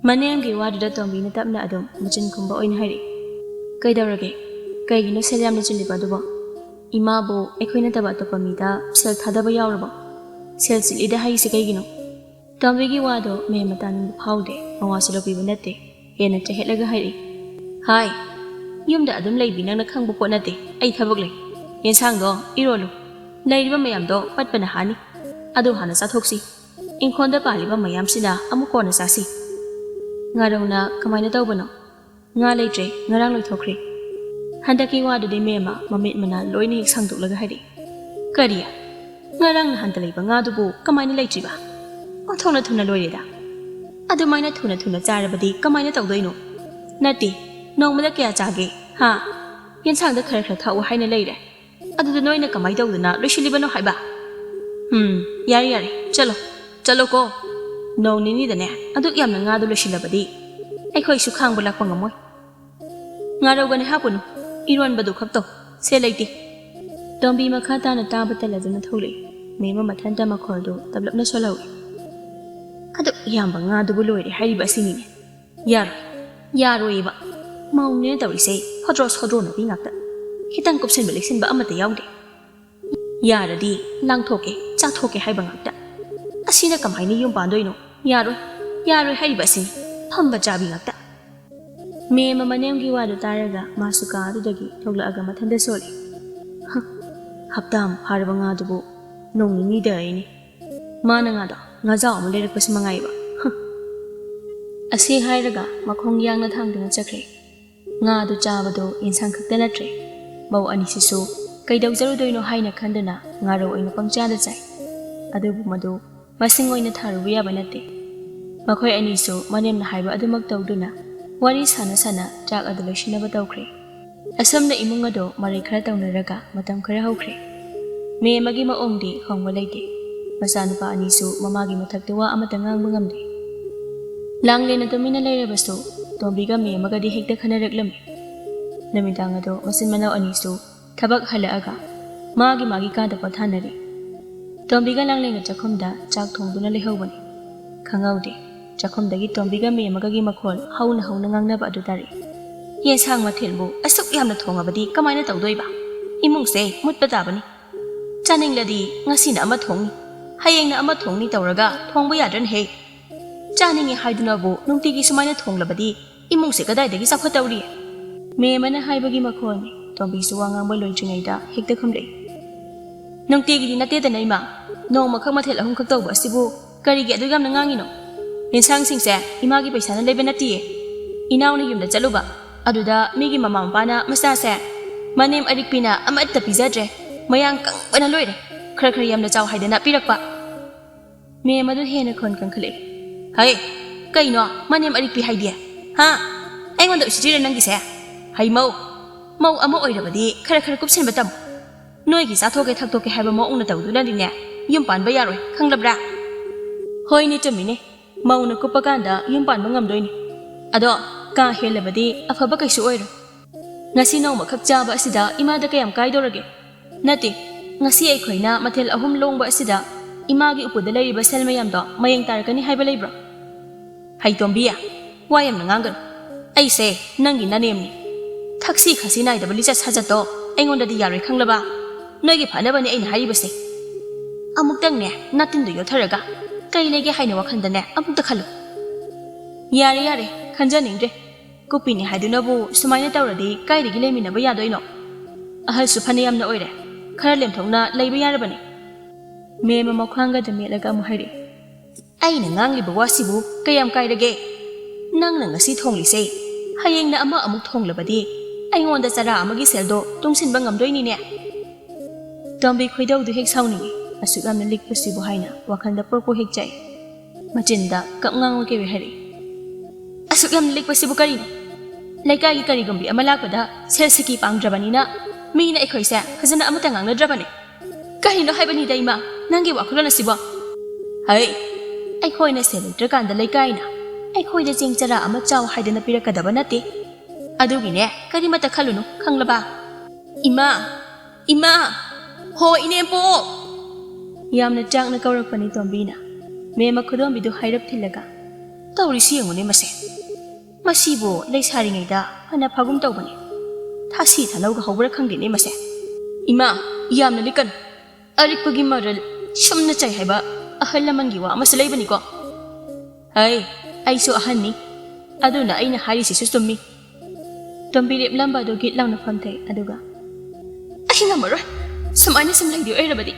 ꯃꯅꯦꯝꯒꯤ ꯋꯥꯗꯨꯗ ꯇꯣꯝꯕꯤꯅ ꯇꯞꯅ ꯑꯗꯨꯝ ꯃꯆꯤꯟ ꯈꯨꯝꯕ ꯑꯣꯏꯅ ꯍꯥꯏꯔꯛꯏ ꯀꯩꯗꯧꯔꯒꯦ ꯀꯩꯒꯤꯅꯣ ꯁꯦꯜ ꯌꯥꯝꯅ ꯆꯤꯜꯂꯤꯕ ꯑꯗꯨꯕꯣ ꯏꯃꯥꯕꯨ ꯑꯩꯈꯣꯏ ꯅꯠꯇꯕ ꯑꯇꯣꯞꯄ ꯃꯤꯗ ꯁꯦꯜ ꯊꯥꯗꯕ ꯌꯥꯎꯔꯕꯣ ꯁꯦꯜ ꯆꯤꯜꯂꯤꯗ ꯍꯥꯏꯔꯤꯁꯦ ꯀꯩꯒꯤꯅꯣ ꯇꯣꯝꯕꯤꯒꯤ ꯋꯥꯗꯣ ꯃꯦꯝꯃ ꯇꯥꯅꯤꯡꯕ ꯐꯥꯎꯗꯦ ꯃꯋꯥꯁꯨ ꯂꯧꯕꯤꯕ ꯅꯠꯇꯦ ꯍꯦꯟꯅ ꯆꯌꯦꯠꯂꯒ ꯍꯥꯏꯔꯛꯏ ꯍꯥꯏ ꯌꯨꯝꯗ ꯑꯗꯨꯝ ꯂꯩꯕꯤ ꯅꯪꯅ ꯈꯪꯕ ꯄꯣꯠ ꯅꯠꯇꯦ ꯑꯩ ꯊꯕꯛ ꯂꯩ ꯌꯦꯟꯁꯥꯡꯗꯣ ꯏꯔꯣꯜꯂꯨ ꯂꯩꯔꯤꯕ ꯃꯌꯥꯝꯗꯣ ꯄꯠꯄꯅ ꯍꯥꯅꯤ ꯑꯗꯨ ꯍꯥꯟꯅ ꯆꯥꯊꯣꯛꯁꯤ ꯏꯪꯈꯣꯜꯗ ꯄꯥꯜꯂꯤꯕ ꯃꯌꯥꯝꯁꯤꯅ ꯑꯃꯨꯛ ꯀꯣꯟꯅ ꯆꯥꯁꯤ ꯉꯥꯔꯧꯅ ꯀꯃꯥꯏꯅ ꯇꯧꯕꯅꯣ ꯉꯥ ꯂꯩꯇ꯭ꯔꯦ ꯉꯔꯥꯡ ꯂꯣꯏꯊꯣꯛꯈ꯭ꯔꯦ ꯍꯟꯗꯛꯀꯤ ꯋꯥꯗꯨꯗꯤ ꯃꯦꯝꯃ ꯃꯃꯤꯠ ꯃꯅꯥ ꯂꯣꯏꯅ ꯍꯦꯛ ꯁꯥꯡꯗꯣꯛꯂꯒ ꯍꯥꯏꯔꯛꯏ ꯀꯔꯤ ꯉꯔꯥꯡ ꯅꯍꯥꯟꯇ ꯂꯩꯕ ꯉꯥꯗꯨꯕꯨ ꯀꯃꯥꯏꯅ ꯂꯩꯇ꯭ꯔꯤꯕ ꯑꯣꯟꯊꯣꯛꯅ ꯊꯨꯅ ꯂꯣꯏꯔꯦꯗ ꯑꯗꯨꯃꯥꯏꯅ ꯊꯨꯅ ꯆꯥꯔꯕꯗꯤ ꯀꯃꯥꯏꯅ ꯇꯧꯗꯣꯏꯅꯣ ꯅꯠꯇꯦ ꯅꯣꯡꯃꯗ ꯀꯌꯥ ꯆꯥꯒꯦ ꯍꯥ ꯌꯦꯟꯁꯥꯡꯗ ꯈꯔ ꯊꯥꯛꯎ ꯍꯥꯏꯅ ꯂꯩꯔꯦ ꯑꯗꯨꯗ ꯅꯣꯏꯅ ꯀꯃꯥꯏꯅ ꯇꯧꯗꯅ ꯂꯣꯏꯁꯤꯜꯂꯤꯕꯅꯣ ꯍꯥꯏꯕ ꯌꯥꯔꯦ ꯆꯠꯂꯣ ꯀꯣ ꯅꯣꯡ ꯅꯤꯅꯤꯗꯅꯦ ꯑꯗꯨꯛ ꯌꯥꯝꯅ ꯉꯥꯗꯨ ꯂꯣꯏꯁꯤꯜꯂꯕꯗꯤ ꯑꯩꯈꯣꯏꯁꯨ ꯈꯥꯡꯕ ꯂꯥꯛꯄ ꯉꯝꯃꯣꯏ ꯉꯥꯔꯧꯒꯅꯦ ꯍꯥꯞꯄꯨꯅꯨ ꯏꯔꯣꯟꯕꯗꯨ ꯈꯛꯇꯧ ꯁꯦꯜ ꯂꯩꯇꯦ ꯇꯣꯝꯕꯤ ꯃꯈꯥ ꯇꯥꯅ ꯇꯥꯕ ꯇꯜꯂꯗꯨꯅ ꯊꯣꯛꯂꯛꯏ ꯃꯦꯝꯃ ꯃꯊꯟꯇ ꯃꯈꯣꯜꯗꯨ ꯇꯞꯂꯞꯅ ꯁꯣꯜꯍꯧꯏ ꯑꯗꯨꯛ ꯌꯥꯝꯕ ꯉꯥꯗꯨꯕꯨ ꯂꯣꯏꯔꯦ ꯍꯥꯏꯔꯤꯕ ꯑꯁꯤꯅꯤꯅꯦ ꯌꯥꯔꯣꯏꯌꯦꯕ ꯃꯧꯅꯦꯅ ꯇꯧꯔꯤꯁꯦ ꯐꯣꯗ꯭ꯔꯣ ꯅꯨꯄꯤ ꯉꯥꯛꯇ ꯈꯤꯇꯪ ꯀꯨꯞꯁꯤꯟꯕ ꯂꯤꯛꯁꯤꯟꯕ ꯑꯃꯠꯇ ꯌꯥꯎꯗꯦ ꯌꯥꯔꯗꯤ ꯂꯥꯡꯊꯣꯛꯀꯦ ꯆꯥꯊꯣꯛꯀꯦ ꯍꯥꯏꯕ ꯉꯥꯛꯇ ꯑꯁꯤꯅ ꯀꯃꯥꯏꯅ ꯌꯨꯝ ꯄꯥꯟꯗꯣꯏꯅꯣ ꯌꯥꯔꯣꯏ ꯍꯥꯏꯔꯤꯕ ꯑꯁꯤꯅꯤ ꯐꯝꯕ ꯆꯥꯕꯤ ꯉꯥꯛꯇ ꯃꯦꯝꯃ ꯃꯅꯦꯝꯒꯤ ꯋꯥꯗꯨ ꯇꯥꯔꯒ ꯃꯥꯁꯨ ꯀꯥ ꯑꯗꯨꯗꯒꯤ ꯊꯣꯛꯂꯛꯑꯒ ꯃꯊꯟꯇ ꯁꯣꯜꯂꯤ ꯍꯞꯇꯥꯃꯨꯛ ꯐꯥꯔꯕ ꯉꯥꯗꯨꯕꯨ ꯅꯣꯡ ꯅꯤꯅꯤꯗ ꯑꯩꯅꯤ ꯃꯥꯅ ꯉꯥꯖꯥꯎ ꯑꯃ ꯂꯩꯔꯛꯄꯁꯤ ꯃꯉꯥꯏꯕ ꯑꯁꯤ ꯍꯥꯏꯔꯒ ꯃꯈꯣꯡ ꯌꯥꯡꯅ ꯊꯥꯡꯗꯨꯅ ꯆꯠꯈ꯭ꯔꯦ ꯉꯥꯗꯨ ꯆꯥꯕꯗꯣ ꯌꯦꯟꯁꯥꯡ ꯈꯛꯇ ꯅꯠꯇ꯭ꯔꯦ ꯃꯧ ꯑꯅꯤꯁꯤꯁꯨ ꯀꯩꯗꯧꯖꯔꯨꯗꯣꯏꯅꯣ ꯍꯥꯏꯅ ꯈꯟꯗꯨꯅ ꯉꯥꯔꯧ ꯑꯣꯏꯅ ꯄꯪꯆꯥꯗ ꯆꯥꯏ ꯑꯗꯨꯕꯨ ꯃꯗꯨ ꯃꯁꯤꯡ ꯑꯣꯏꯅ ꯊꯥꯔꯨꯕ ꯌꯥꯕ ꯅꯠꯇꯦ ꯃꯈꯣꯏ ꯑꯅꯤꯁꯨ ꯃꯅꯦꯝꯅ ꯍꯥꯏꯕ ꯑꯗꯨꯃꯛ ꯇꯧꯗꯨꯅ ꯋꯥꯔꯤ ꯁꯥꯟꯅ ꯁꯥꯟꯅ ꯆꯥꯛ ꯑꯗꯨ ꯂꯣꯏꯁꯤꯟꯅꯕ ꯇꯧꯈ꯭ꯔꯦ꯫ ꯑꯁꯨꯝꯅ ꯏꯃꯨꯡ ꯑꯗꯨ ꯃꯔꯩ ꯈꯔ ꯇꯧꯅꯔꯒ ꯃꯇꯝ ꯈꯔ ꯍꯧꯈ꯭ꯔꯦ꯫ ꯃꯤ ꯑꯃꯒꯤ ꯃꯑꯣꯡꯗꯤ ꯍꯣꯡꯕ ꯂꯩꯇꯦ꯫ ꯃꯆꯥꯅꯨꯄꯥ ꯑꯅꯤꯁꯨ ꯃꯃꯥꯒꯤ ꯃꯊꯛꯇ ꯋꯥ ꯑꯃꯠꯇ ꯉꯥꯡꯕ ꯉꯝꯗꯦ꯫ ꯂꯥꯡꯂꯦꯟꯅ ꯇꯨꯃꯤꯟꯅ ꯂꯩꯔꯕꯁꯨ ꯇꯣꯝꯕꯤꯒ ꯃꯤ ꯑꯃꯒꯗꯤ ꯍꯦꯛꯇ ꯈꯟꯅꯔꯛꯂꯝꯃꯤ꯫ ꯅꯨꯃꯤꯗꯥꯡ ꯑꯗꯣ ꯃꯆꯤꯟ ꯃꯅꯥꯎ ꯑꯅꯤꯁꯨ ꯊꯕꯛ ꯍꯜꯂꯛꯑꯒ ꯃꯥꯒꯤ ꯀꯥꯗ ꯄꯣꯊꯥꯅꯔꯤ꯫ ꯇꯣꯝꯕꯤꯒ ꯂꯥꯡꯂꯦꯟꯒ ꯆꯥꯛꯈꯨꯝꯗ ꯆꯥꯛ ꯊꯣꯡꯗꯨꯅ ꯂꯩꯍꯧꯕꯅꯤ꯫ ꯈꯪꯍꯧꯗꯦ ꯆꯥꯛꯈꯨꯝꯗꯒꯤ ꯇꯣꯝꯕꯤꯒ ꯃꯤ ꯑꯃꯒꯒꯤ ꯃꯈꯣꯜ ꯍꯧꯅ ꯉꯥꯡꯅꯕ ꯑꯗꯨ ꯇꯥꯔꯛꯏ꯫ ꯌꯦꯟꯁꯥꯡ ꯃꯊꯦꯜꯕꯨ ꯑꯁꯨꯛ ꯌꯥꯝꯅ ꯊꯣꯡꯉꯕꯗꯤ ꯀꯃꯥꯏꯅ ꯇꯧꯗꯣꯏꯕ? ꯏꯃꯨꯡꯁꯦ ꯃꯨꯠꯄ ꯇꯥꯕꯅꯤ꯫ ꯆꯥꯅꯤꯡꯂꯗꯤ ꯉꯁꯤꯅ ꯑꯃ ꯊꯣꯡꯅꯤ, ꯍꯌꯦꯡꯅ ꯑꯃ ꯊꯣꯡꯅꯤ ꯇꯧꯔꯒ ꯊꯣꯡꯕ ꯌꯥꯗ꯭ꯔꯅꯍꯦ꯫ ꯆꯥꯅꯤꯡꯉꯦ ꯍꯥꯏꯗꯨꯅꯕꯨ ꯅꯨꯡꯇꯤꯒꯤ ꯁꯨꯃꯥꯏꯅ ꯊꯣꯡꯂꯕꯗꯤ ꯏꯃꯨꯡꯁꯦ ꯀꯗꯥꯏꯗꯒꯤ ꯆꯥꯎꯈꯠꯇꯧꯔꯤ? ꯃꯤ ꯑꯃꯅ ꯍꯥꯏꯕꯒꯤ ꯃꯈꯣꯜꯅꯤ꯫ ꯇꯣꯝꯕꯤꯁꯨ ꯋꯥ ꯉꯥꯡꯕ ꯂꯣꯏꯗ꯭ꯔꯤꯉꯩꯗ ꯍꯦꯛꯇ ꯈꯨꯝꯂꯛꯏ꯫ ꯅꯨꯡꯇꯤꯒꯤꯗꯤ ꯅꯠꯇꯦꯗꯅ ꯏꯃꯥ, ꯅꯣꯡꯃꯈꯛ ꯃꯊꯦꯜ 3 ꯈꯛ ꯇꯧꯕ ꯑꯁꯤꯕꯨ ꯀꯔꯤꯒꯤ ꯑꯗꯨ ꯌꯥꯝꯅ ꯉꯥꯡꯉꯤꯅꯣ? ꯌꯦꯟꯁꯥꯡꯁꯤꯡꯁꯦ ꯏꯃꯥꯒꯤ ꯄꯩꯁꯥꯅ ꯂꯩꯕ ꯅꯠꯇꯤꯌꯦ꯫ ꯏꯅꯥꯎꯅ ꯌꯨꯝꯗ ꯆꯠꯂꯨꯕ ꯑꯗꯨꯗ ꯃꯤꯒꯤ ꯃꯃꯥ ꯃꯄꯥꯅ ꯃꯆꯥꯁꯦ ꯃꯅꯦꯝ ꯑꯔꯤꯛꯄꯤꯅ ꯑꯃꯠꯇ ꯄꯤꯖꯗ꯭ꯔꯦ, ꯃꯌꯥꯡ ꯀꯪꯕꯅ ꯂꯣꯏꯔꯦ, ꯈꯔ ꯌꯥꯝꯅ ꯆꯥꯎ ꯍꯥꯏꯗꯅ ꯄꯤꯔꯛꯄ꯫ ꯃꯤ ꯑꯃꯗꯨ ꯍꯦꯟꯅ ꯈꯣꯟ ꯀꯟꯈꯠꯂꯛꯏ꯫ ꯍꯩ, ꯀꯩꯅꯣ ꯃꯅꯦꯝ ꯑꯔꯤꯛꯄꯤ ꯍꯥꯏꯗꯤ? ꯍꯥ? ꯑꯩꯉꯣꯟꯗ ꯎꯁꯤꯠꯇ꯭ꯔꯤꯔ ꯅꯪꯒꯤꯁꯦ? ꯍꯩ ꯃꯧ ꯑꯃ ꯑꯣꯏꯔꯕꯗꯤ ꯈꯔ ꯀꯨꯞꯁꯤꯟꯕ ꯇꯝꯃꯨ꯫ ꯅꯣꯏꯒꯤ ꯆꯥꯊꯣꯛꯀꯦ ꯊꯛꯇꯣꯛꯀꯦ ꯍꯥꯏꯕ ꯃꯑꯣꯡꯅ ꯇꯧꯗꯨꯅꯗꯤꯅꯦ ꯌꯨꯝ ꯄꯥꯟꯕ ꯌꯥꯔꯣꯏ, ꯈꯪꯂꯕ꯭ꯔꯥ? ꯍꯣꯏꯅꯦ ꯆꯨꯝꯃꯤꯅꯦ, ꯃꯧꯅ ꯀꯨꯞꯄ ꯀꯥꯟꯗ ꯌꯨꯝ ꯄꯥꯟꯕ ꯉꯝꯗꯣꯏꯅꯤ꯫ ꯑꯗꯣ ꯀꯥ ꯍꯦꯜꯂꯕꯗꯤ ꯑꯐꯕ ꯀꯩꯁꯨ ꯑꯣꯏꯔꯣꯏ꯫ ꯉꯁꯤ ꯅꯣꯡꯃꯈꯛ ꯆꯥꯕ ꯑꯁꯤꯗ ꯏꯃꯥꯗ ꯀꯌꯥꯝ ꯀꯥꯏꯗꯧꯔꯒꯦ? ꯅꯠꯇꯦ, ꯉꯁꯤ ꯑꯩꯈꯣꯏꯅ ꯃꯊꯦꯜ 3 ꯂꯣꯡꯕ ꯑꯁꯤꯗ ꯏꯃꯥꯒꯤ ꯎꯄꯨꯗ ꯂꯩꯔꯤꯕ ꯁꯦꯜ ꯃꯌꯥꯝꯗꯣ ꯃꯌꯦꯡ ꯇꯥꯔꯛꯀꯅꯤ ꯍꯥꯏꯕ ꯂꯩꯕ꯭ꯔꯣ? ꯍꯩ ꯇꯣꯝꯕꯤ, ꯋꯥ ꯌꯥꯝꯅ ꯉꯥꯡꯒꯅꯨ꯫ ꯑꯩꯁꯦ ꯅꯪꯒꯤ ꯅꯅꯦꯝꯅꯤ꯫ ꯊꯛꯁꯤ ꯈꯥꯁꯤ ꯅꯥꯏꯗꯕ ꯂꯤꯆꯠ ꯁꯥꯖꯠꯇꯣ ꯑꯩꯉꯣꯟꯗꯗꯤ ꯌꯥꯔꯣꯏ, ꯈꯪꯂꯕ? ꯅꯣꯏꯒꯤ ꯐꯅꯕꯅꯦ ꯑꯩꯅ ꯍꯥꯏꯔꯤꯕꯁꯦ꯫ ꯑꯃꯨꯛꯇꯪꯅꯦ ꯅꯥꯇꯤꯟꯗꯨ ꯌꯣꯠꯊꯔꯒ ꯀꯩ ꯂꯩꯒꯦ ꯍꯥꯏꯅ ꯋꯥꯈꯜꯗꯅꯦ ꯑꯃꯨꯛꯇ ꯈꯜꯂꯨ꯫ ꯌꯥꯔꯦ, ꯈꯟꯖꯅꯤꯡꯗ꯭ꯔꯦ꯫ ꯀꯨꯞꯄꯤꯅꯤ ꯍꯥꯏꯗꯨꯅꯕꯨ ꯁꯨꯃꯥꯏꯅ ꯇꯧꯔꯗꯤ ꯀꯥꯏꯗꯒꯤ ꯂꯩꯃꯤꯟꯅꯕ ꯌꯥꯗꯣꯏꯅꯣ? ꯑꯍꯜꯁꯨ ꯐꯅ ꯌꯥꯝꯅ ꯑꯣꯏꯔꯦ, ꯈꯔ ꯂꯦꯝꯊꯣꯛꯅ ꯂꯩꯕ ꯌꯥꯔꯕꯅꯤ꯫ ꯃꯦꯝ ꯑꯃ ꯈ꯭ꯋꯥꯡꯒꯗ ꯃꯦꯠꯂꯒ ꯑꯃꯨꯛ ꯍꯥꯏꯔꯛꯏ꯫ ꯑꯩꯅ ꯉꯥꯡꯂꯤꯕ ꯋꯥꯁꯤꯕꯨ ꯀꯌꯥꯝ ꯀꯥꯏꯔꯒꯦ? ꯅꯪꯅ ꯉꯁꯤ ꯊꯣꯡꯂꯤꯁꯦ ꯍꯌꯦꯡꯅ ꯑꯃꯨꯛ ꯊꯣꯡꯂꯕꯗꯤ ꯑꯩꯉꯣꯟꯗ ꯆꯔꯥ ꯑꯃꯒꯤ ꯁꯦꯜꯗꯣ ꯇꯨꯡꯁꯤꯟꯕ ꯉꯝꯗꯣꯏꯅꯤꯅꯦ꯫ ꯇꯣꯝꯕꯤ ꯈꯣꯏꯗꯧꯗꯨ ꯍꯦꯛ ꯁꯥꯎꯅꯤꯡꯉꯤ꯫ ꯑꯁꯨꯛ ꯌꯥꯝꯅ ꯂꯤꯛꯄꯁꯤꯕꯨ ꯍꯥꯏꯅ ꯋꯥꯈꯜꯗ ꯄꯣꯛꯄꯨ ꯍꯦꯛ ꯆꯥꯛꯏ꯫ ꯃꯆꯤꯟꯗ ꯀꯞ ꯉꯥꯡꯕ ꯀꯩꯋꯤ ꯍꯥꯏꯔꯛꯏ꯫ ꯑꯁꯨꯛ ꯌꯥꯝꯅ ꯂꯤꯛꯄꯁꯤꯕꯨ ꯀꯔꯤꯅꯣ? ꯂꯩꯀꯥꯏꯒꯤ ꯀꯔꯤꯒꯨꯝꯕꯤ ꯑꯃ ꯂꯥꯛꯄꯗ ꯁꯦꯜ ꯁꯤꯀꯤ ꯄꯥꯡꯗ꯭ꯔꯕꯅꯤꯅ ꯃꯤꯅ ꯑꯩꯈꯣꯏꯁꯦ ꯐꯖꯅ ꯑꯃꯠꯇ ꯉꯥꯡꯅꯗ꯭ꯔꯕꯅꯤ꯫ ꯀꯔꯤꯅꯣ ꯍꯥꯏꯕꯅꯤꯗ ꯏꯃꯥ, ꯅꯪꯒꯤ ꯋꯥꯈꯜꯂꯣꯟ ꯑꯁꯤꯕꯣ? ꯍꯩ, ꯑꯩꯈꯣꯏꯅ ꯁꯦꯜ ꯂꯩꯇ꯭ꯔꯀꯥꯟꯗ ꯂꯩꯀꯥꯏꯅ ꯑꯩꯈꯣꯏꯗ ꯆꯦꯡ ꯆꯔꯥ ꯑꯃ ꯆꯥꯎ ꯍꯥꯏꯗꯅ ꯄꯤꯔꯛꯀꯗꯕ ꯅꯠꯇꯦ꯫ ꯑꯗꯨꯒꯤꯅꯦ ꯀꯔꯤꯃꯠꯇ ꯈꯜꯂꯨꯅꯨ, ꯈꯪꯂꯕ? ꯏꯃꯥ, ꯍꯣ ꯏꯅꯦꯝꯄꯣꯛ! ꯌꯥꯝꯅ ꯆꯥꯛꯅ ꯀꯧꯔꯛꯄꯅꯤ ꯇꯣꯝꯕꯤꯅ꯫ ꯃꯦꯝꯃ ꯈꯨꯗꯣꯝꯕꯤꯗꯨ ꯍꯥꯏꯔꯞ ꯊꯤꯜꯂꯒ, ꯇꯧꯔꯤꯁꯤ ꯌꯦꯡꯉꯨꯅꯦ ꯃꯁꯤꯕꯨ ꯂꯩꯁꯥꯔꯤꯉꯩꯗ ꯐꯅ ꯐꯒꯨꯝ ꯇꯧꯕꯅꯤ, ꯊꯥꯁꯤ ꯊꯥꯅꯧꯒ ꯍꯧꯕ꯭ꯔꯥ ꯈꯪꯗꯦꯅꯦ ꯃꯁꯦ꯫ ꯏꯃꯥ, ꯌꯥꯝꯅ ꯂꯤꯛꯀꯅꯨ꯫ ꯑꯔꯤꯛꯄꯒꯤ ꯃꯔꯜ ꯁꯨꯝꯅ ꯆꯩ ꯍꯥꯏꯕ ꯑꯍꯜ ꯂꯃꯟꯒꯤ ꯋꯥ ꯑꯃꯁꯨ ꯂꯩꯕꯅꯤꯀꯣ꯫ ꯍꯩ, ꯑꯩꯁꯨ ꯑꯍꯟꯅꯤ, ꯑꯗꯨꯅ ꯑꯩꯅ ꯍꯥꯏꯔꯤꯁꯤꯁꯨ ꯆꯨꯝꯃꯤ꯫ ꯇꯣꯝꯕꯤ ꯂꯦꯞꯂꯝꯕ ꯑꯗꯨ ꯒꯤꯠ ꯂꯥꯎꯅ ꯐꯝꯊꯩ꯫ ꯑꯗꯨꯒ ꯑꯩ ꯉꯝꯃꯔꯣꯏ, ꯁꯨꯃꯥꯏꯅ ꯁꯨꯝ ꯂꯩꯗꯣꯏ ꯑꯣꯏꯔꯕꯗꯤ